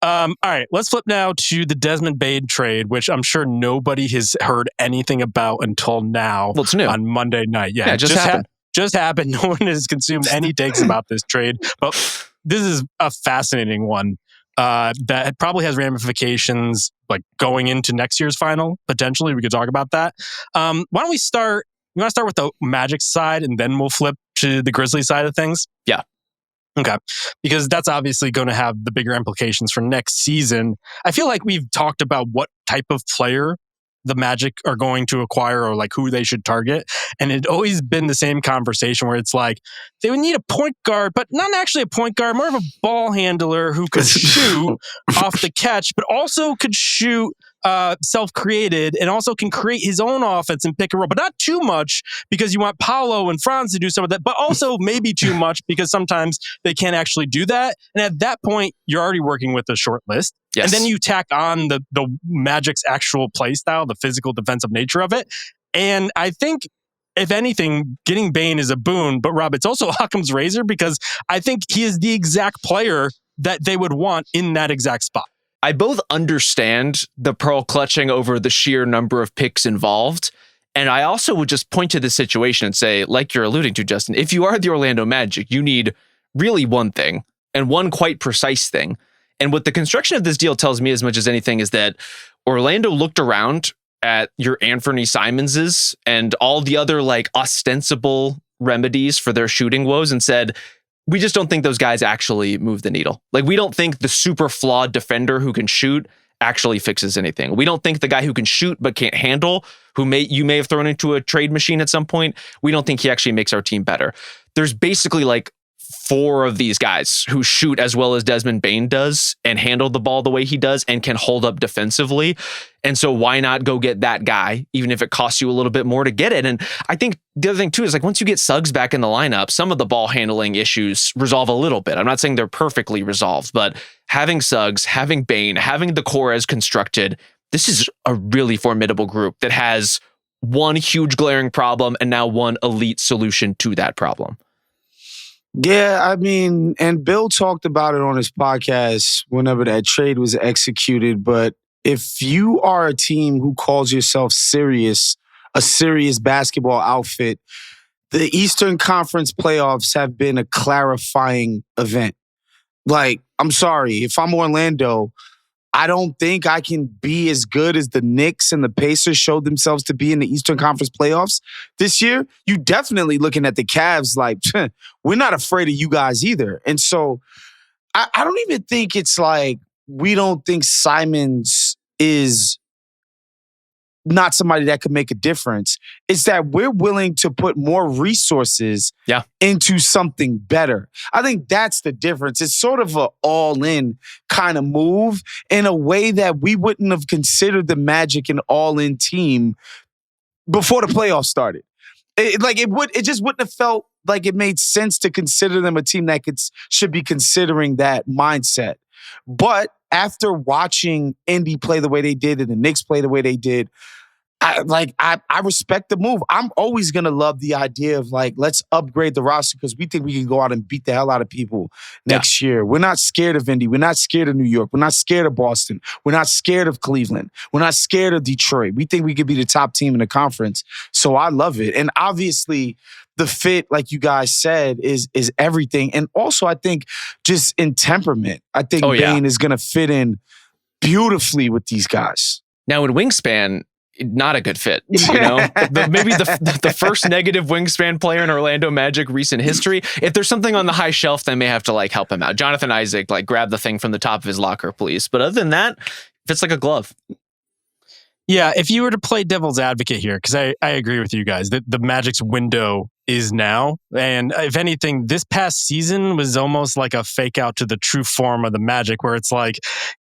A: All right, let's flip now to the Desmond Bane trade, which I'm sure nobody has heard anything about until now.
C: Well, it's new.
A: On Monday night. Yeah,
C: it just happened.
A: Just happened. No one has consumed any takes about this trade, but this is a fascinating one that probably has ramifications like going into next year's final. Potentially, we could talk about that. Why don't we start? You want to start with the Magic side, and then we'll flip to the Grizzlies side of things?
C: Yeah.
A: Okay. Because that's obviously going to have the bigger implications for next season. I feel like we've talked about what type of player the Magic are going to acquire or like who they should target. And it's always been the same conversation where it's like, they would need a point guard, but not actually a point guard, more of a ball handler who could shoot off the catch, but also could shoot self-created and also can create his own offense and pick and roll, but not too much because you want Paolo and Franz to do some of that, but also maybe too much because sometimes they can't actually do that. And at that point, you're already working with a short list.
C: Yes.
A: And then you tack on the Magic's actual play style, the physical defensive nature of it. And I think, if anything, getting Bane is a boon. But Rob, it's also Occam's razor, because I think he is the exact player that they would want in that exact spot.
C: I both understand the pearl clutching over the sheer number of picks involved. And I also would just point to the situation and say, like you're alluding to, Justin, if you are the Orlando Magic, you need really one thing, and one quite precise thing. And what the construction of this deal tells me as much as anything is that Orlando looked around at your Anthony Simonses and all the other like ostensible remedies for their shooting woes and said, we just don't think those guys actually move the needle. Like, we don't think the super flawed defender who can shoot actually fixes anything. We don't think the guy who can shoot but can't handle, you may have thrown into a trade machine at some point, we don't think he actually makes our team better. There's basically like 4 of these guys who shoot as well as Desmond Bane does and handle the ball the way he does and can hold up defensively. And so why not go get that guy, even if it costs you a little bit more to get it? And I think the other thing too is, like, once you get Suggs back in the lineup, some of the ball handling issues resolve a little bit. I'm not saying they're perfectly resolved, but having Suggs, having Bane, having the core as constructed, this is a really formidable group that has one huge glaring problem and now one elite solution to that problem.
B: Yeah, I mean, and Bill talked about it on his podcast whenever that trade was executed. But if you are a team who calls yourself a serious basketball outfit, the Eastern Conference playoffs have been a clarifying event. Like, I'm sorry, if I'm Orlando, I don't think I can be as good as the Knicks and the Pacers showed themselves to be in the Eastern Conference playoffs this year. You definitely looking at the Cavs like, we're not afraid of you guys either. And so I don't even think it's like we don't think Simons is not somebody that could make a difference. It's that we're willing to put more resources into something better. I think that's the difference. It's sort of an all-in kind of move in a way that we wouldn't have considered the Magic an all-in team before the playoffs started. It just wouldn't have felt like it made sense to consider them a team that should be considering that mindset. But after watching Indy play the way they did and the Knicks play the way they did, I respect the move. I'm always going to love the idea of, like, let's upgrade the roster because we think we can go out and beat the hell out of people next year. We're not scared of Indy. We're not scared of New York. We're not scared of Boston. We're not scared of Cleveland. We're not scared of Detroit. We think we could be the top team in the conference. So I love it. And obviously, the fit, like you guys said, is everything. And also, I think just in temperament, I think Bane is going to fit in beautifully with these guys.
C: Now, in wingspan, not a good fit. You know, maybe the first negative wingspan player in Orlando Magic recent history. If there's something on the high shelf, they may have to like help him out. Jonathan Isaac, like, grab the thing from the top of his locker, please. But other than that, fits like a glove.
A: Yeah, if you were to play devil's advocate here, because I agree with you guys that the Magic's window is now. And if anything, this past season was almost like a fake out to the true form of the Magic, where it's like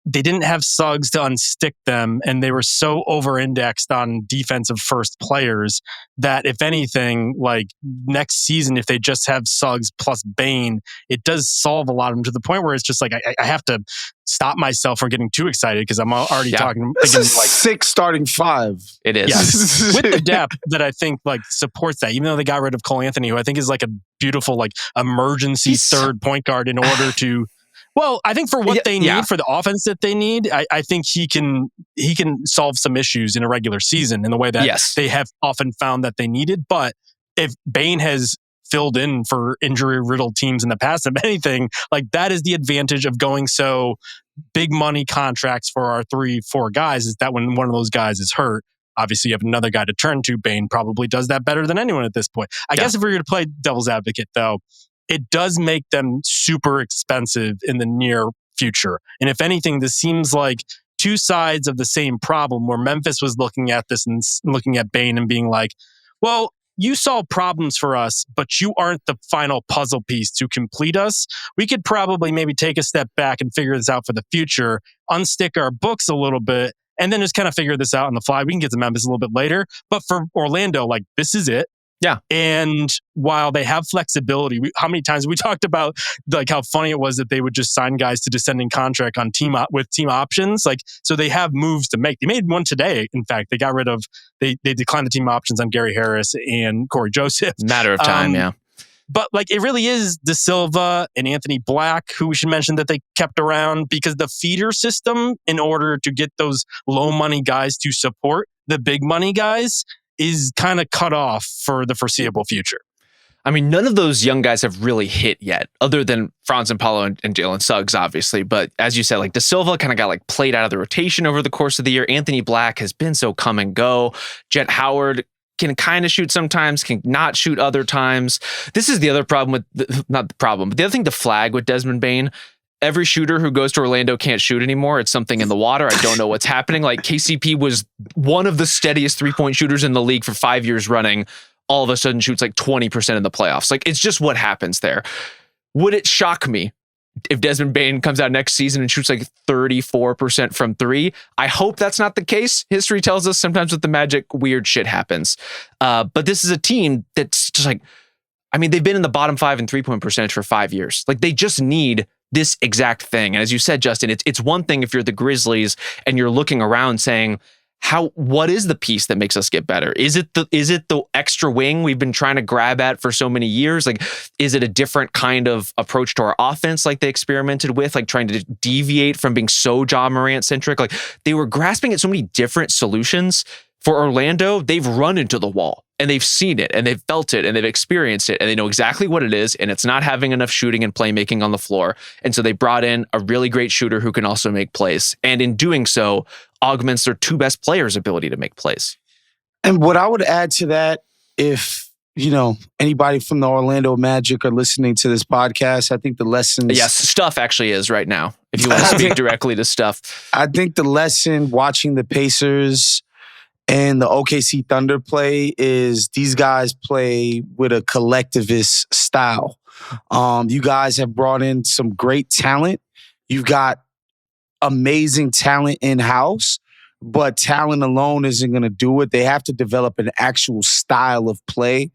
A: they didn't have Suggs to unstick them, and they were so over-indexed on defensive first players that, if anything, like next season, if they just have Suggs plus Bane, it does solve a lot of them to the point where it's just like I have to stop myself from getting too excited because I'm already talking.
B: This is like 6 starting 5.
C: It is.
A: Yes. With the depth that I think like supports that, even though they got rid of Cole Anthony, who I think is like a beautiful like emergency third point guard in order to. Well, I think for what they need, for the offense that they need, I think he can solve some issues in a regular season in the way that they have often found that they needed. But if Bane has filled in for injury-riddled teams in the past, if anything, like that is the advantage of going so big money contracts for our 3-4 guys, is that when one of those guys is hurt, obviously you have another guy to turn to. Bane probably does that better than anyone at this point. I guess if we were going to play devil's advocate, though, it does make them super expensive in the near future. And if anything, this seems like two sides of the same problem, where Memphis was looking at this and looking at Bane and being like, well, you solve problems for us, but you aren't the final puzzle piece to complete us. We could probably maybe take a step back and figure this out for the future, unstick our books a little bit, and then just kind of figure this out on the fly. We can get to Memphis a little bit later. But for Orlando, like, this is it.
C: Yeah.
A: And while they have flexibility, how many times we talked about like how funny it was that they would just sign guys to descending contract on with team options. Like, so they have moves to make. They made one today. In fact, they got rid of, they declined the team options on Gary Harris and Corey Joseph.
C: Matter of time, yeah.
A: But like, it really is De Silva and Anthony Black, who we should mention that they kept around, because the feeder system, in order to get those low money guys to support the big money guys, is kind of cut off for the foreseeable future.
C: I mean, none of those young guys have really hit yet, other than Franz and Paulo and Jalen Suggs, obviously. But as you said, like De Silva kind of got like played out of the rotation over the course of the year. Anthony Black has been so come and go. Jet Howard can kind of shoot sometimes, can not shoot other times. This is the other problem with, not the problem, but the other thing to flag with Desmond Bane. Every shooter who goes to Orlando can't shoot anymore. It's something in the water. I don't know what's happening. Like KCP was one of the steadiest 3-point shooters in the league for 5 years running. All of a sudden shoots like 20% in the playoffs. Like, it's just what happens there. Would it shock me if Desmond Bane comes out next season and shoots like 34% from three? I hope that's not the case. History tells us sometimes with the Magic, weird shit happens. But this is a team that's just like, I mean, they've been in the bottom 5 in 3-point percentage for 5 years. Like, they just need this exact thing. And as you said, Justin, it's one thing if you're the Grizzlies and you're looking around saying, what is the piece that makes us get better? Is it the extra wing we've been trying to grab at for so many years? Like, is it a different kind of approach to our offense like they experimented with, like trying to deviate from being so Ja Morant centric? Like, they were grasping at so many different solutions. For Orlando, they've run into the wall and they've seen it and they've felt it and they've experienced it and they know exactly what it is, and it's not having enough shooting and playmaking on the floor. And so they brought in a really great shooter who can also make plays. And in doing so, augments their two best players' ability to make plays.
B: And what I would add to that, if, you know, anybody from the Orlando Magic are listening to this podcast, I think the lessons...
C: Yes, Stuff actually is right now, if you want to speak directly to Stuff.
B: I think the lesson watching the Pacers and the OKC Thunder play is these guys play with a collectivist style. You guys have brought in some great talent. You've got amazing talent in-house, but talent alone isn't going to do it. They have to develop an actual style of play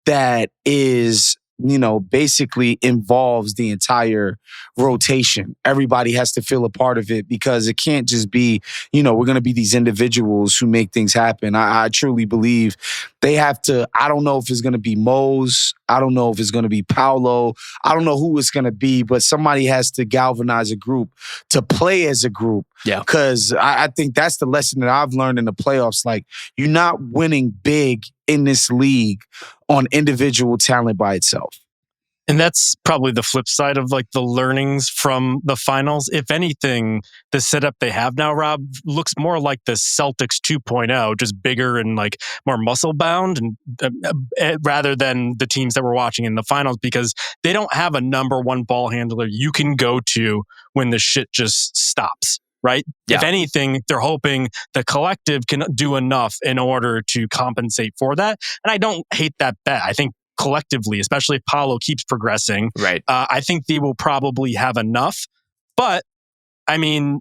B: that is, you know, basically involves the entire rotation. Everybody has to feel a part of it, because it can't just be, you know, we're going to be these individuals who make things happen. I truly believe they have to. I don't know if it's going to be Mose. I don't know if it's going to be Paolo. I don't know who it's going to be, but somebody has to galvanize a group to play as a group.
C: Yeah.
B: Because I think that's the lesson that I've learned in the playoffs. Like, you're not winning big in this league on individual talent by itself.
A: And that's probably the flip side of like the learnings from the finals. If anything, the setup they have now, Rob, looks more like the Celtics 2.0, just bigger and like more muscle bound, and rather than the teams that we're watching in the finals, because they don't have a number one ball handler you can go to when the shit just stops. Right? Yeah. If anything, they're hoping the collective can do enough in order to compensate for that. And I don't hate that bet. I think collectively, especially if Paolo keeps progressing,
C: right?
A: I think they will probably have enough. But I mean,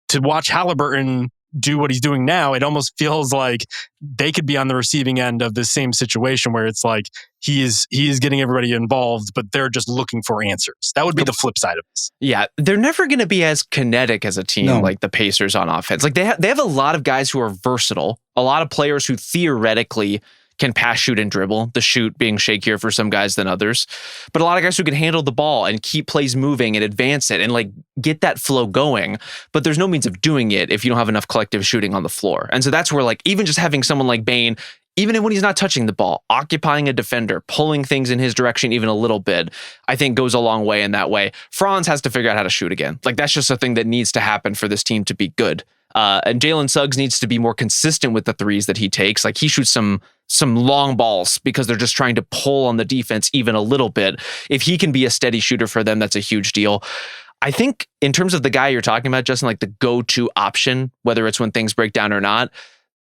A: to watch Haliburton do what he's doing now, it almost feels like they could be on the receiving end of the same situation where it's like he is getting everybody involved, but they're just looking for answers. That would be the flip side of this.
C: Yeah, they're never going to be as kinetic as a team like the Pacers on offense. Like they have a lot of guys who are versatile, a lot of players who theoretically can pass, shoot, and dribble, the shoot being shakier for some guys than others. But a lot of guys who can handle the ball and keep plays moving and advance it and like get that flow going. But there's no means of doing it if you don't have enough collective shooting on the floor. And so that's where like even just having someone like Bane, even when he's not touching the ball, occupying a defender, pulling things in his direction even a little bit, I think goes a long way in that way. Franz has to figure out how to shoot again. Like that's just a thing that needs to happen for this team to be good. And Jalen Suggs needs to be more consistent with the threes that he takes. Like he shoots some long balls because they're just trying to pull on the defense even a little bit. If he can be a steady shooter for them, that's a huge deal. I think in terms of the guy you're talking about, Justin, like the go-to option, whether it's when things break down or not,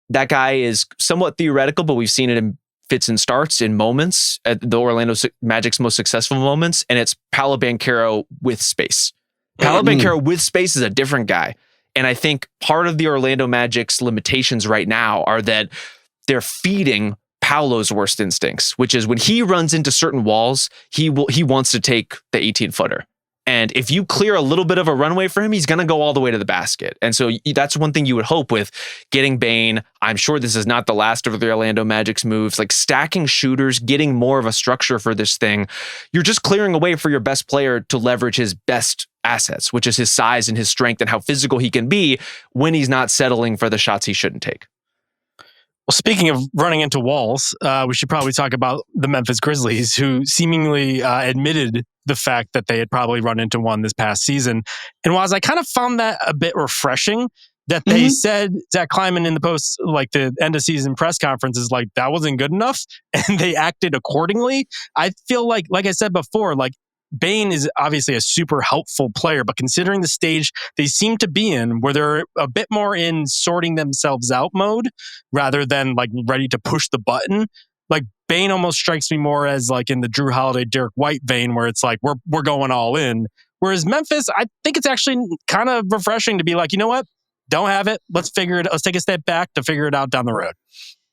C: that guy is somewhat theoretical, but we've seen it in fits and starts in moments at the Orlando Magic's most successful moments, and it's Paolo Banchero with space. Paolo Banchero with space is a different guy. And I think part of the Orlando Magic's limitations right now are that they're feeding Paolo's worst instincts, which is when he runs into certain walls, he wants to take the 18-footer. And if you clear a little bit of a runway for him, he's going to go all the way to the basket. And so that's one thing you would hope with getting Bane. I'm sure this is not the last of the Orlando Magic's moves, like stacking shooters, getting more of a structure for this thing. You're just clearing a way for your best player to leverage his best assets, which is his size and his strength and how physical he can be when he's not settling for the shots he shouldn't take.
A: Well, speaking of running into walls, we should probably talk about the Memphis Grizzlies, who seemingly admitted the fact that they had probably run into one this past season. And while I kind of found that a bit refreshing, that they said, Zach Kleiman in the post, like the end of season press conference is like, that wasn't good enough. And they acted accordingly. I feel like I said before, like Bane is obviously a super helpful player, but considering the stage they seem to be in, where they're a bit more in sorting themselves out mode rather than like ready to push the button, like Bane almost strikes me more as like in the Drew Holiday, Derek White vein, where it's like we're going all in. Whereas Memphis, I think it's actually kind of refreshing to be like, you know what, don't have it. Let's take a step back to figure it out down the road.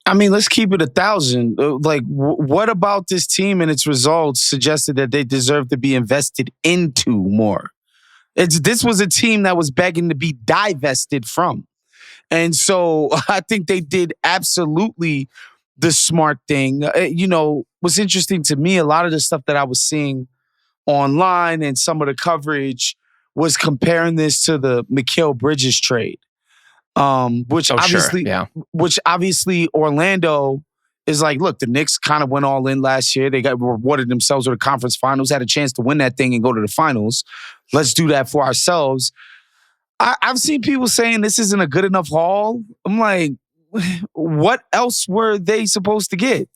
B: I mean, let's keep it 1,000. Like, what about this team and its results suggested that they deserve to be invested into more? This was a team that was begging to be divested from. And so I think they did absolutely the smart thing. What's interesting to me, a lot of the stuff that I was seeing online and some of the coverage was comparing this to the Mikal Bridges trade. Which obviously Orlando is like, look, the Knicks kind of went all in last year. They got rewarded themselves with the conference finals, had a chance to win that thing and go to the finals. Let's do that for ourselves. I've seen people saying this isn't a good enough haul. I'm like, what else were they supposed to get?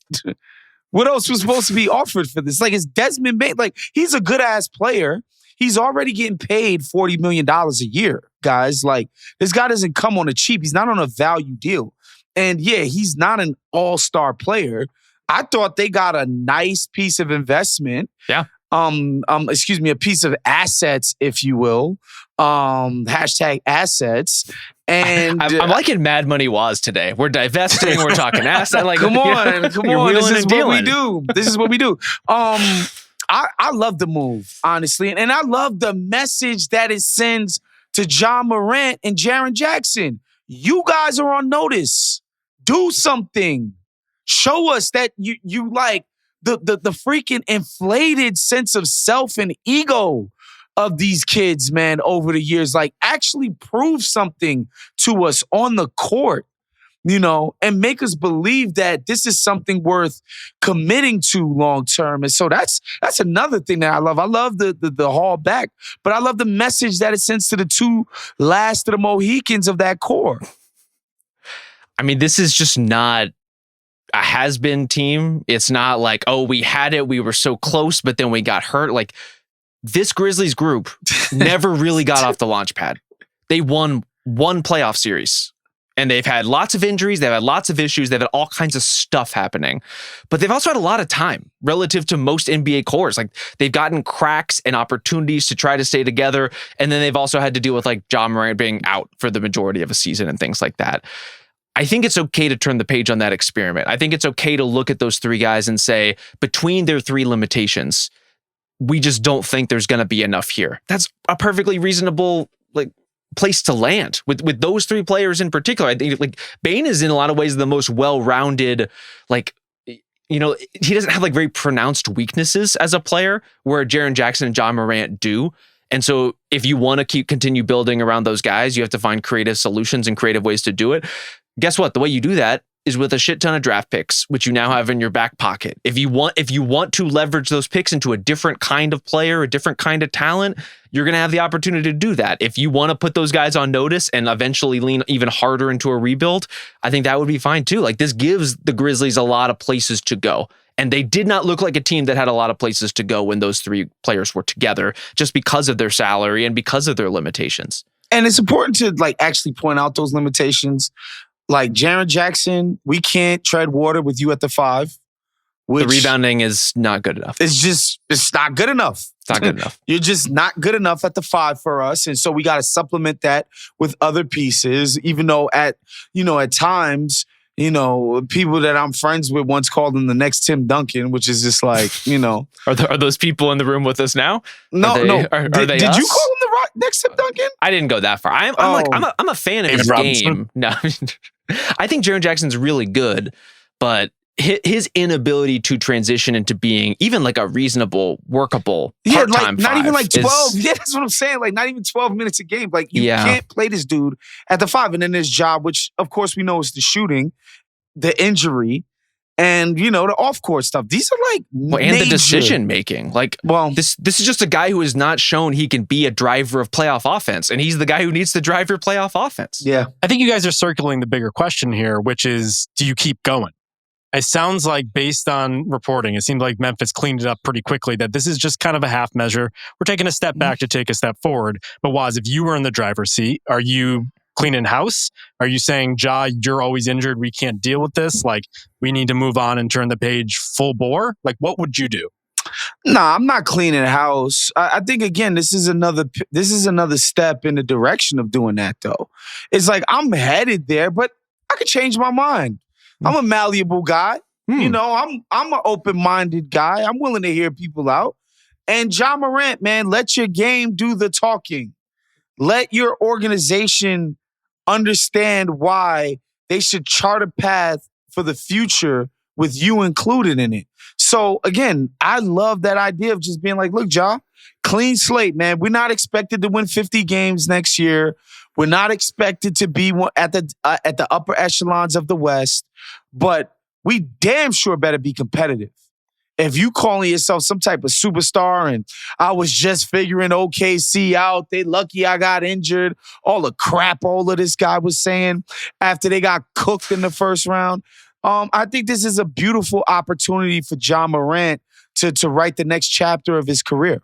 B: What else was supposed to be offered for this? Like, it's Desmond Bane. Like, he's a good ass player. He's already getting paid $40 million a year, guys. Like, this guy doesn't come on a cheap. He's not on a value deal. And yeah, he's not an all-star player. I thought they got a nice piece of investment.
C: Yeah.
B: A piece of assets, if you will. Hashtag assets. And
C: I'm liking Mad Money Waz today. We're divesting. We're talking asset. Like,
B: come on. This is what we do. This is what we do. I love the move, honestly. And I love the message that it sends to John Morant and Jaren Jackson. You guys are on notice. Do something. Show us that you like the freaking inflated sense of self and ego of these kids, man, over the years. Like, actually prove something to us on the court. And make us believe that this is something worth committing to long term. And so that's another thing that I love. I love the haul back, but I love the message that it sends to the two last of the Mohicans of that core.
C: I mean, this is just not a has-been team. It's not like, oh, we had it, we were so close, but then we got hurt. Like, this Grizzlies group never really got off the launch pad. They won one playoff series. And they've had lots of injuries. They've had lots of issues. They've had all kinds of stuff happening. But they've also had a lot of time relative to most NBA cores. Like, they've gotten cracks and opportunities to try to stay together. And then they've also had to deal with like John Morant being out for the majority of a season and things like that. I think it's okay to turn the page on that experiment. I think it's okay to look at those three guys and say, between their three limitations, we just don't think there's going to be enough here. That's a perfectly reasonable, like, place to land with those three players in particular. I think like Bane is in a lot of ways the most well-rounded, like, he doesn't have like very pronounced weaknesses as a player where Jaren Jackson and John Morant do. And so if you want to continue building around those guys, you have to find creative solutions and creative ways to do it. Guess what? The way you do that is with a shit ton of draft picks, which you now have in your back pocket. If you want to leverage those picks into a different kind of player, a different kind of talent, you're going to have the opportunity to do that. If you want to put those guys on notice and eventually lean even harder into a rebuild, I think that would be fine too. Like, this gives the Grizzlies a lot of places to go. And they did not look like a team that had a lot of places to go when those three players were together, just because of their salary and because of their limitations.
B: And it's important to like actually point out those limitations. Like, Jaren Jackson, we can't tread water with you at the 5.
C: The rebounding is not good enough.
B: It's not good enough.
C: It's not good enough.
B: You're just not good enough at the 5 for us. And so we got to supplement that with other pieces, even though at times, You know, people that I'm friends with once called him the next Tim Duncan, which is just like, you know.
C: Are those people in the room with us now?
B: No.
C: Are they
B: did
C: us?
B: you call him the next Tim Duncan?
C: I didn't go that far. I'm a fan of his game. No, I think Jaren Jackson's really good, but his inability to transition into being even like a reasonable, workable part-time
B: like not even like 12.
C: is,
B: Yeah, that's what I'm saying. Like not even 12 minutes a game. Like you can't play this dude at the 5. And then his job, which of course we know is the shooting, the injury, and you know the off-court stuff. These are like
C: and the decision making. Like, well, this is just a guy who has not shown he can be a driver of playoff offense, and he's the guy who needs to drive your playoff offense.
B: Yeah,
A: I think you guys are circling the bigger question here, which is, do you keep going? It sounds like, based on reporting, it seems like Memphis cleaned it up pretty quickly, that this is just kind of a half measure. We're taking a step back to take a step forward. But Woz, if you were in the driver's seat, are you cleaning house? Are you saying, Ja, you're always injured, we can't deal with this? Like, we need to move on and turn the page full bore? Like, what would you do?
B: Nah, I'm not cleaning house. I think, again, this is another step in the direction of doing that, though. It's like, I'm headed there, but I could change my mind. I'm a malleable guy. You know, I'm an open-minded guy. I'm willing to hear people out. And Ja Morant, man, let your game do the talking. Let your organization understand why they should chart a path for the future with you included in it. So, again, I love that idea of just being like, look, Ja, clean slate, man. We're not expected to win 50 games next year. We're not expected to be at the upper echelons of the West, but we damn sure better be competitive. If you calling yourself some type of superstar and I was just figuring OKC out, they lucky I got injured, all the crap all of this guy was saying after they got cooked in the first round, I think this is a beautiful opportunity for Ja Morant to write the next chapter of his career.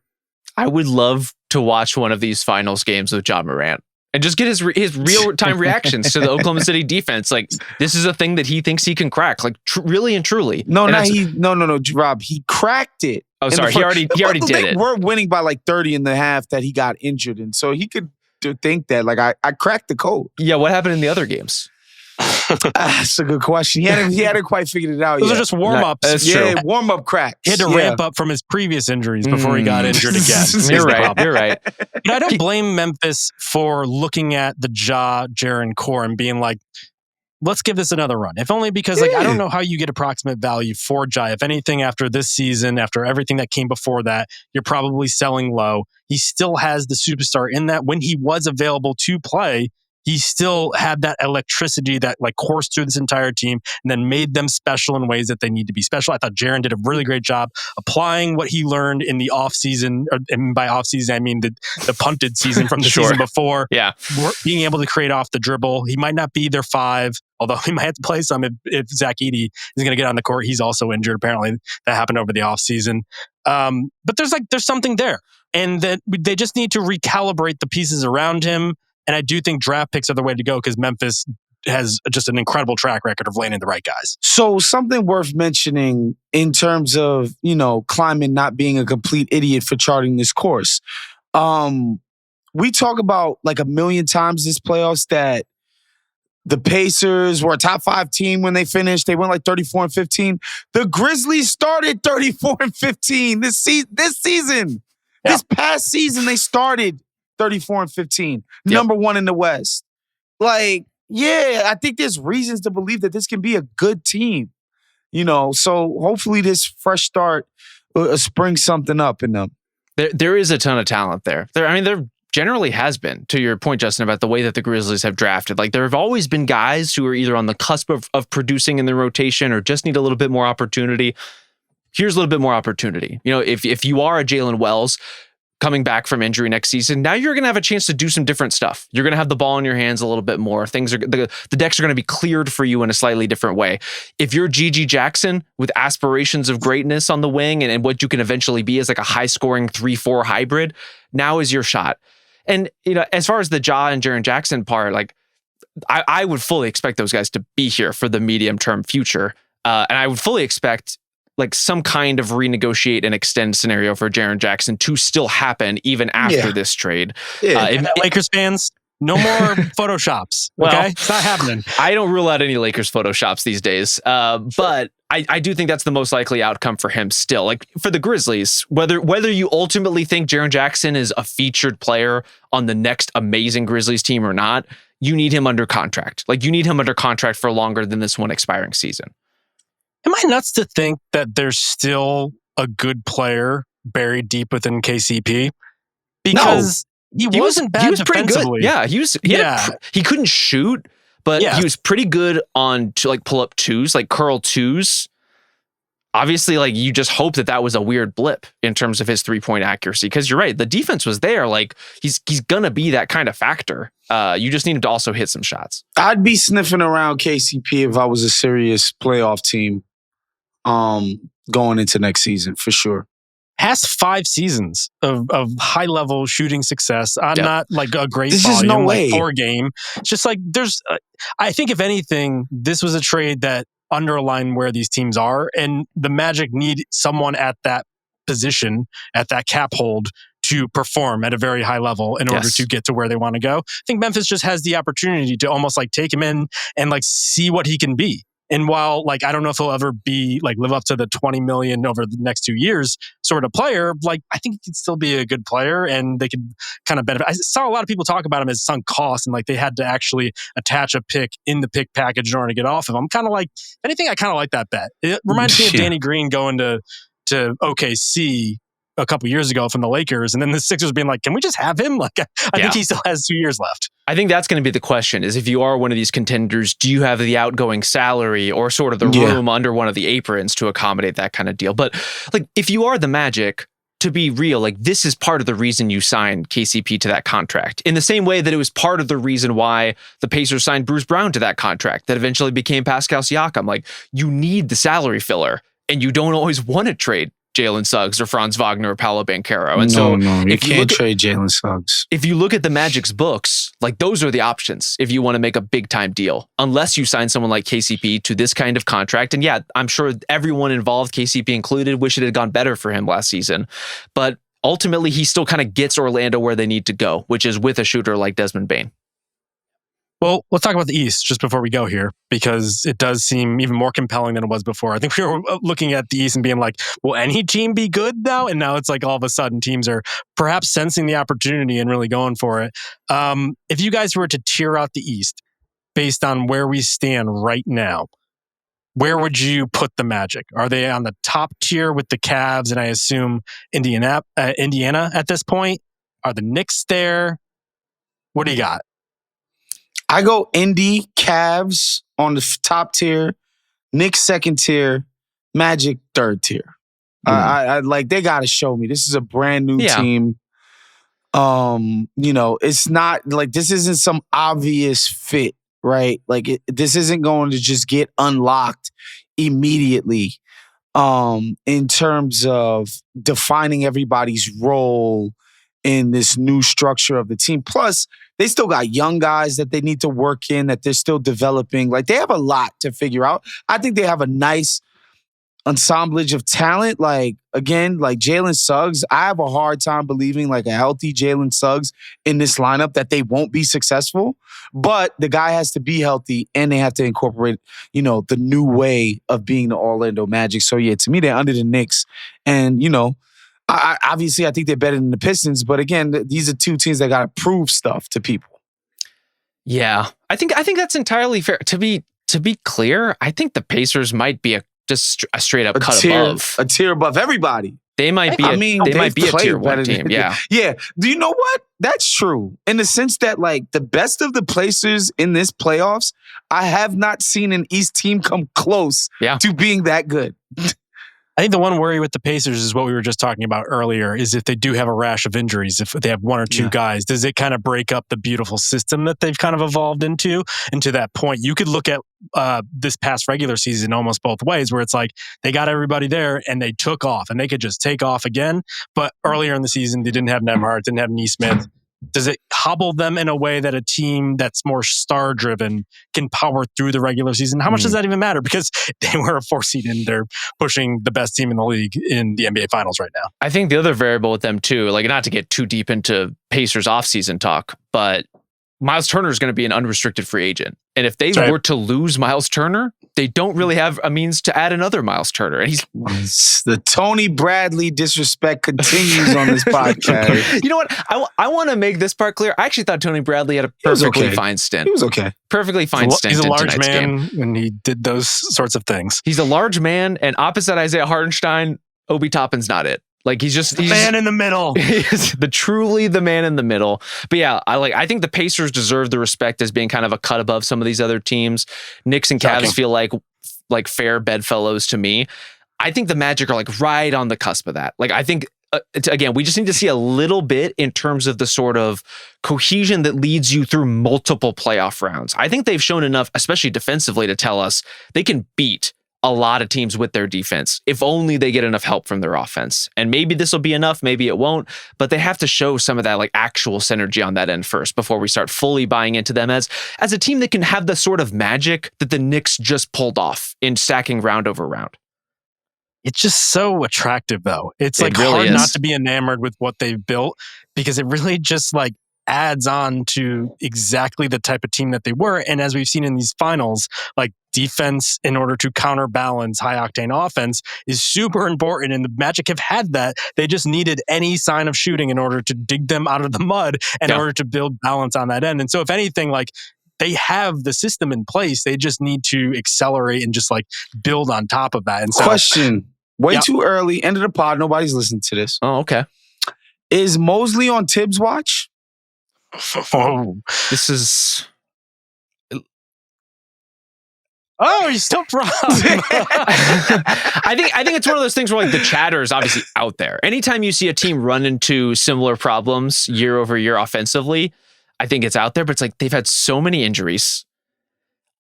C: I would love to watch one of these finals games with Ja Morant and just get his real-time reactions to the Oklahoma City defense. Like, this is a thing that he thinks he can crack, like really and truly.
B: No, Rob, he cracked it.
C: Oh, sorry, he already did it.
B: We're winning by like 30 in the half that he got injured in. So he could think that, like, I cracked the code.
C: Yeah, what happened in the other games?
B: That's a good question. He hadn't quite figured it out yet.
A: Those are just warm-ups.
B: That's true. Warm-up cracks.
A: He had to ramp up from his previous injuries before he got injured again.
C: You're right.
A: I don't blame Memphis for looking at the Jaren core and being like, let's give this another run. If only because, like, I don't know how you get approximate value for Ja. If anything, after this season, after everything that came before that, you're probably selling low. He still has the superstar in that when he was available to play, he still had that electricity that like coursed through this entire team and then made them special in ways that they need to be special. I thought Jaren did a really great job applying what he learned in the offseason, and by offseason, I mean the punted season from the season before.
C: Yeah.
A: Being able to create off the dribble. He might not be their 5, although he might have to play some if Zach Edey is going to get on the court. He's also injured. Apparently that happened over the offseason. But there's something there. And that they just need to recalibrate the pieces around him. And I do think draft picks are the way to go because Memphis has just an incredible track record of landing the right guys.
B: So something worth mentioning in terms of, you know, Kleiman not being a complete idiot for charting this course. We talk about like a million times this playoffs that the Pacers were a top 5 team when they finished. They went like 34-15. The Grizzlies started 34-15 this season. Yeah. This past season, they started 34-15, number 1 in the West. Like, yeah, I think there's reasons to believe that this can be a good team. You know, so hopefully this fresh start springs something up in them.
C: There is a ton of talent there. There generally has been, to your point, Justin, about the way that the Grizzlies have drafted. Like, there have always been guys who are either on the cusp of producing in the rotation or just need a little bit more opportunity. Here's a little bit more opportunity. You know, if you are a Jalen Wells coming back from injury next season, now you're going to have a chance to do some different stuff. You're going to have the ball in your hands a little bit more. The decks are going to be cleared for you in a slightly different way. If you're Gigi Jackson with aspirations of greatness on the wing and what you can eventually be as like a high-scoring 3-4 hybrid, now is your shot. And, you know, as far as the Ja and Jaren Jackson part, like, I would fully expect those guys to be here for the medium-term future. And I would fully expect like some kind of renegotiate and extend scenario for Jaren Jackson to still happen even after this trade.
A: And Lakers fans, No more Photoshops.
C: Well,
A: okay, it's not happening.
C: I don't rule out any Lakers Photoshops these days, but I do think that's the most likely outcome for him still. Like for the Grizzlies, whether you ultimately think Jaren Jackson is a featured player on the next amazing Grizzlies team or not, you need him under contract. Like you need him under contract for longer than this one expiring season.
A: Am I nuts to think that there's still a good player buried deep within KCP? Because he wasn't bad.
C: He was pretty
A: defensively.
C: good. Yeah, he couldn't shoot, but he was pretty good on to like pull up twos, like curl twos. Obviously, like you just hope that was a weird blip in terms of his 3-point accuracy. Because you're right, the defense was there. Like he's gonna be that kind of factor. You just need him to also hit some shots.
B: I'd be sniffing around KCP if I was a serious playoff team, going into next season for sure.
A: Has 5 seasons of high level shooting success on not like a great
B: this
A: volume,
B: is no
A: like
B: way.
A: 4 game. It's just like there's. I think if anything, this was a trade that underlined where these teams are, and the Magic need someone at that position, at that cap hold, to perform at a very high level in order to get to where they want to go. I think Memphis just has the opportunity to almost like take him in and like see what he can be. And while like I don't know if he'll ever be like live up to the 20 million over the next 2 years sort of player, like I think he could still be a good player and they could kind of benefit. I saw a lot of people talk about him as sunk cost and like they had to actually attach a pick in the pick package in order to get off of him. I'm kind of like, if anything, I kind of like that bet. It reminds me of Danny Green going to OKC a couple years ago from the Lakers, and then the Sixers being like, can we just have him? Like, I think he still has 2 years left.
C: I think that's going to be the question, is if you are one of these contenders, do you have the outgoing salary or sort of the room under one of the aprons to accommodate that kind of deal? But like, if you are the Magic, to be real, like this is part of the reason you signed KCP to that contract. In the same way that it was part of the reason why the Pacers signed Bruce Brown to that contract that eventually became Pascal Siakam. Like you need the salary filler and you don't always want to trade Jalen Suggs or Franz Wagner or Paolo Banchero. And
B: you can't trade Jalen Suggs.
C: If you look at the Magic's books, like those are the options if you want to make a big time deal, unless you sign someone like KCP to this kind of contract. And yeah, I'm sure everyone involved, KCP included, wish it had gone better for him last season. But ultimately, he still kind of gets Orlando where they need to go, which is with a shooter like Desmond Bane.
A: Well, let's talk about the East just before we go here, because it does seem even more compelling than it was before. I think we were looking at the East and being like, will any team be good now? And now it's like all of a sudden teams are perhaps sensing the opportunity and really going for it. If you guys were to tier out the East based on where we stand right now, where would you put the Magic? Are they on the top tier with the Cavs and I assume Indiana at this point? Are the Knicks there? What do you got?
B: I go Indy, Cavs on the top tier, Knicks second tier, Magic third tier. I like they got to show me this is a brand new team. It's not like this isn't some obvious fit, right? Like this isn't going to just get unlocked immediately. In terms of defining everybody's role in this new structure of the team. Plus, they still got young guys that they need to work in, that they're still developing. Like, they have a lot to figure out. I think they have a nice assemblage of talent. Like, again, like Jalen Suggs, I have a hard time believing like a healthy Jalen Suggs in this lineup that they won't be successful. But the guy has to be healthy and they have to incorporate, the new way of being the Orlando Magic. So, yeah, to me, they're under the Knicks. And, obviously, I think they're better than the Pistons, but again, these are two teams that got to prove stuff to people.
C: Yeah, I think that's entirely fair. To be clear, I think the Pacers might be just a straight up cut above,
B: a tier above everybody.
C: They might be. They might be a tier one team. Yeah,
B: yeah. Do you know what? That's true in the sense that like the best of the Pacers in this playoffs, I have not seen an East team come close to being that good.
A: I think the one worry with the Pacers is what we were just talking about earlier, is if they do have a rash of injuries, if they have one or two guys, does it kind of break up the beautiful system that they've kind of evolved into? And to that point, you could look at this past regular season almost both ways, where it's like they got everybody there and they took off and they could just take off again. But earlier in the season, they didn't have Nembhard, didn't have Nesmith. Does it hobble them in a way that a team that's more star-driven can power through the regular season? How much does that even matter? Because they were a 4 seed and they're pushing the best team in the league in the NBA Finals right now.
C: I think the other variable with them too, like not to get too deep into Pacers offseason talk, but Miles Turner is going to be an unrestricted free agent. And if they
A: That's right.
C: were to lose Miles Turner, they don't really have a means to add another Miles Turner. And he's
B: The Tony Bradley disrespect continues on this podcast.
C: You know what? I want to make this part clear. I actually thought Tony Bradley had a perfectly fine stint.
B: He was okay.
C: Perfectly fine stint.
A: He's a
C: in
A: large
C: tonight's
A: man,
C: game.
A: and he did those sorts of things.
C: He's a large man, and opposite Isaiah Hartenstein, Obi Toppin's not it. Like he's
A: Man in the middle.
C: He's truly the man in the middle. But yeah, I think the Pacers deserve the respect as being kind of a cut above some of these other teams. Knicks and Cavs
A: Shocking.
C: feel like fair bedfellows to me. I think the Magic are like right on the cusp of that. Like I think again, we just need to see a little bit in terms of the sort of cohesion that leads you through multiple playoff rounds. I think they've shown enough, especially defensively, to tell us they can beat a lot of teams with their defense, if only they get enough help from their offense. And maybe this will be enough, maybe it won't, but they have to show some of that like actual synergy on that end first before we start fully buying into them as a team that can have the sort of magic that the Knicks just pulled off in stacking round over round.
A: It's just so attractive, though. It's
C: It
A: like
C: really
A: hard
C: is.
A: not to be enamored with what they've built because it really just like adds on to exactly the type of team that they were. And as we've seen in these finals, like defense in order to counterbalance high octane offense is super important. And the Magic have had that. They just needed any sign of shooting in order to dig them out of the mud in order to build balance on that end. And so if anything, like they have the system in place, they just need to accelerate and just like build on top of that. And so
B: Question. Way too early. End of the pod. Nobody's listening to this.
C: Oh, okay.
B: Is Mosley on Tibbs' watch?
A: oh,
C: This is...
A: he's still wrong.
C: I think it's one of those things where like the chatter is obviously out there. Anytime you see a team run into similar problems year over year offensively, I think it's out there, but it's like they've had so many injuries.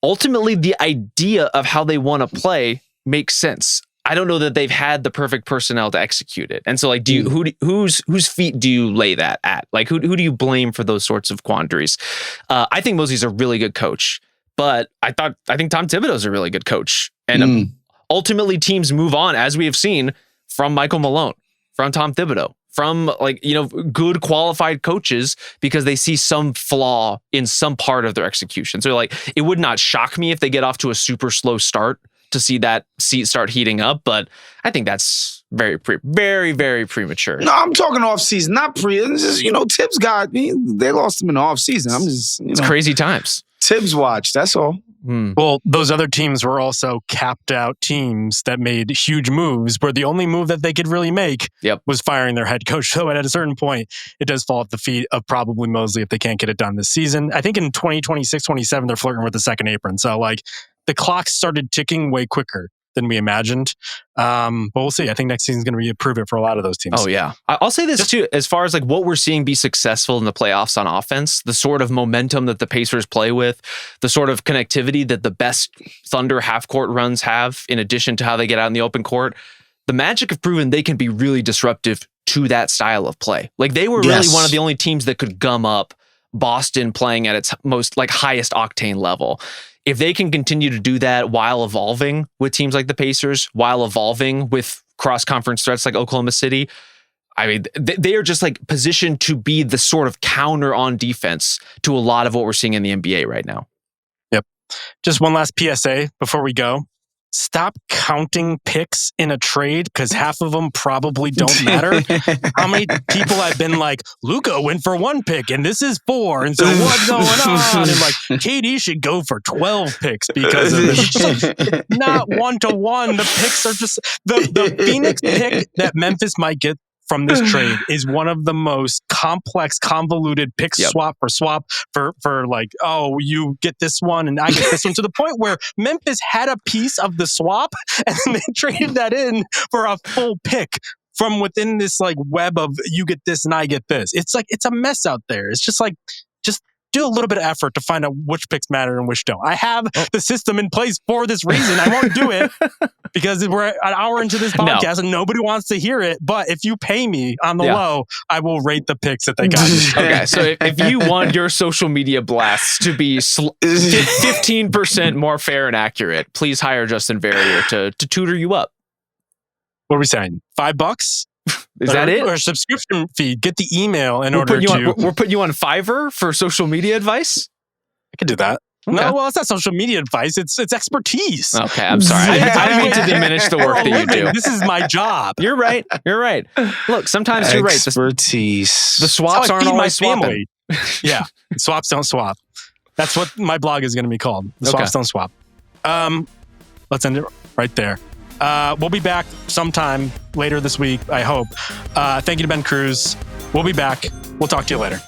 C: Ultimately, the idea of how they want to play makes sense. I don't know that they've had the perfect personnel to execute it. And so like, whose feet do you lay that at? Like who do you blame for those sorts of quandaries? I think Mosley's a really good coach, but I think Tom Thibodeau's a really good coach. And ultimately teams move on, as we have seen, from Michael Malone, from Tom Thibodeau, from like, good qualified coaches because they see some flaw in some part of their execution. So like, it would not shock me if they get off to a super slow start to see that seat start heating up, but I think that's very, very premature.
B: No, I'm talking off season, not pre. This is, Tibbs they lost him in the off season. I'm just,
C: It's crazy times.
B: Tibbs watch. That's all.
A: Well, those other teams were also capped out teams that made huge moves where the only move that they could really make was firing their head coach. So at a certain point, it does fall at the feet of probably Mosley if they can't get it done this season. I think in 2026, 27, they're flirting with the second apron. So like the clock started ticking way quicker than we imagined. But we'll see. I think next season's going to be a prove it for a lot of those teams.
C: Oh, yeah. I'll say this too, as far as like what we're seeing be successful in the playoffs on offense, the sort of momentum that the Pacers play with, the sort of connectivity that the best Thunder half-court runs have, in addition to how they get out in the open court, the Magic have proven they can be really disruptive to that style of play. Like they were really one of the only teams that could gum up Boston playing at its most like highest octane level. If they can continue to do that while evolving with teams like the Pacers, while evolving with cross-conference threats like Oklahoma City, I mean, they are just like positioned to be the sort of counter on defense to a lot of what we're seeing in the NBA right now.
A: Yep. Just one last PSA before we go. Stop counting picks in a trade because half of them probably don't matter. How many people have been like, Luka went for 1 pick and this is 4. And so what's going on? And like, KD should go for 12 picks because of this. It's not 1-to-1. The picks are just the Phoenix pick that Memphis might get from this trade is one of the most complex, convoluted pick swap for like, oh, you get this one and I get this one, to the point where Memphis had a piece of the swap and then they traded that in for a full pick from within this like web of you get this and I get this. It's like, it's a mess out there. It's just like, just do a little bit of effort to find out which picks matter and which don't. I have the system in place for this reason. I won't do it because we're an hour into this podcast and nobody wants to hear it. But if you pay me on the low, I will rate the picks that they got.
C: Okay, so if you want your social media blasts to be 15% more fair and accurate, please hire Justin Verrier to tutor you up.
A: What are we saying? $5?
C: Is that it?
A: Or subscription fee. Get the email in
C: We're
A: order to.
C: We're putting you on Fiverr for social media advice?
A: I could do that.
C: Okay.
A: No, well, it's not social media advice. It's expertise.
C: Okay, I'm sorry. I didn't mean to diminish the work that you do.
A: This is my job.
C: You're right. Look, sometimes you're right.
B: Expertise.
C: The swaps aren't always swapping.
A: Yeah, swaps don't swap. That's what my blog is going to be called. The swaps don't swap. Let's end it right there. We'll be back sometime later this week, I hope. Thank you to Ben Cruz. We'll be back. We'll talk to you later.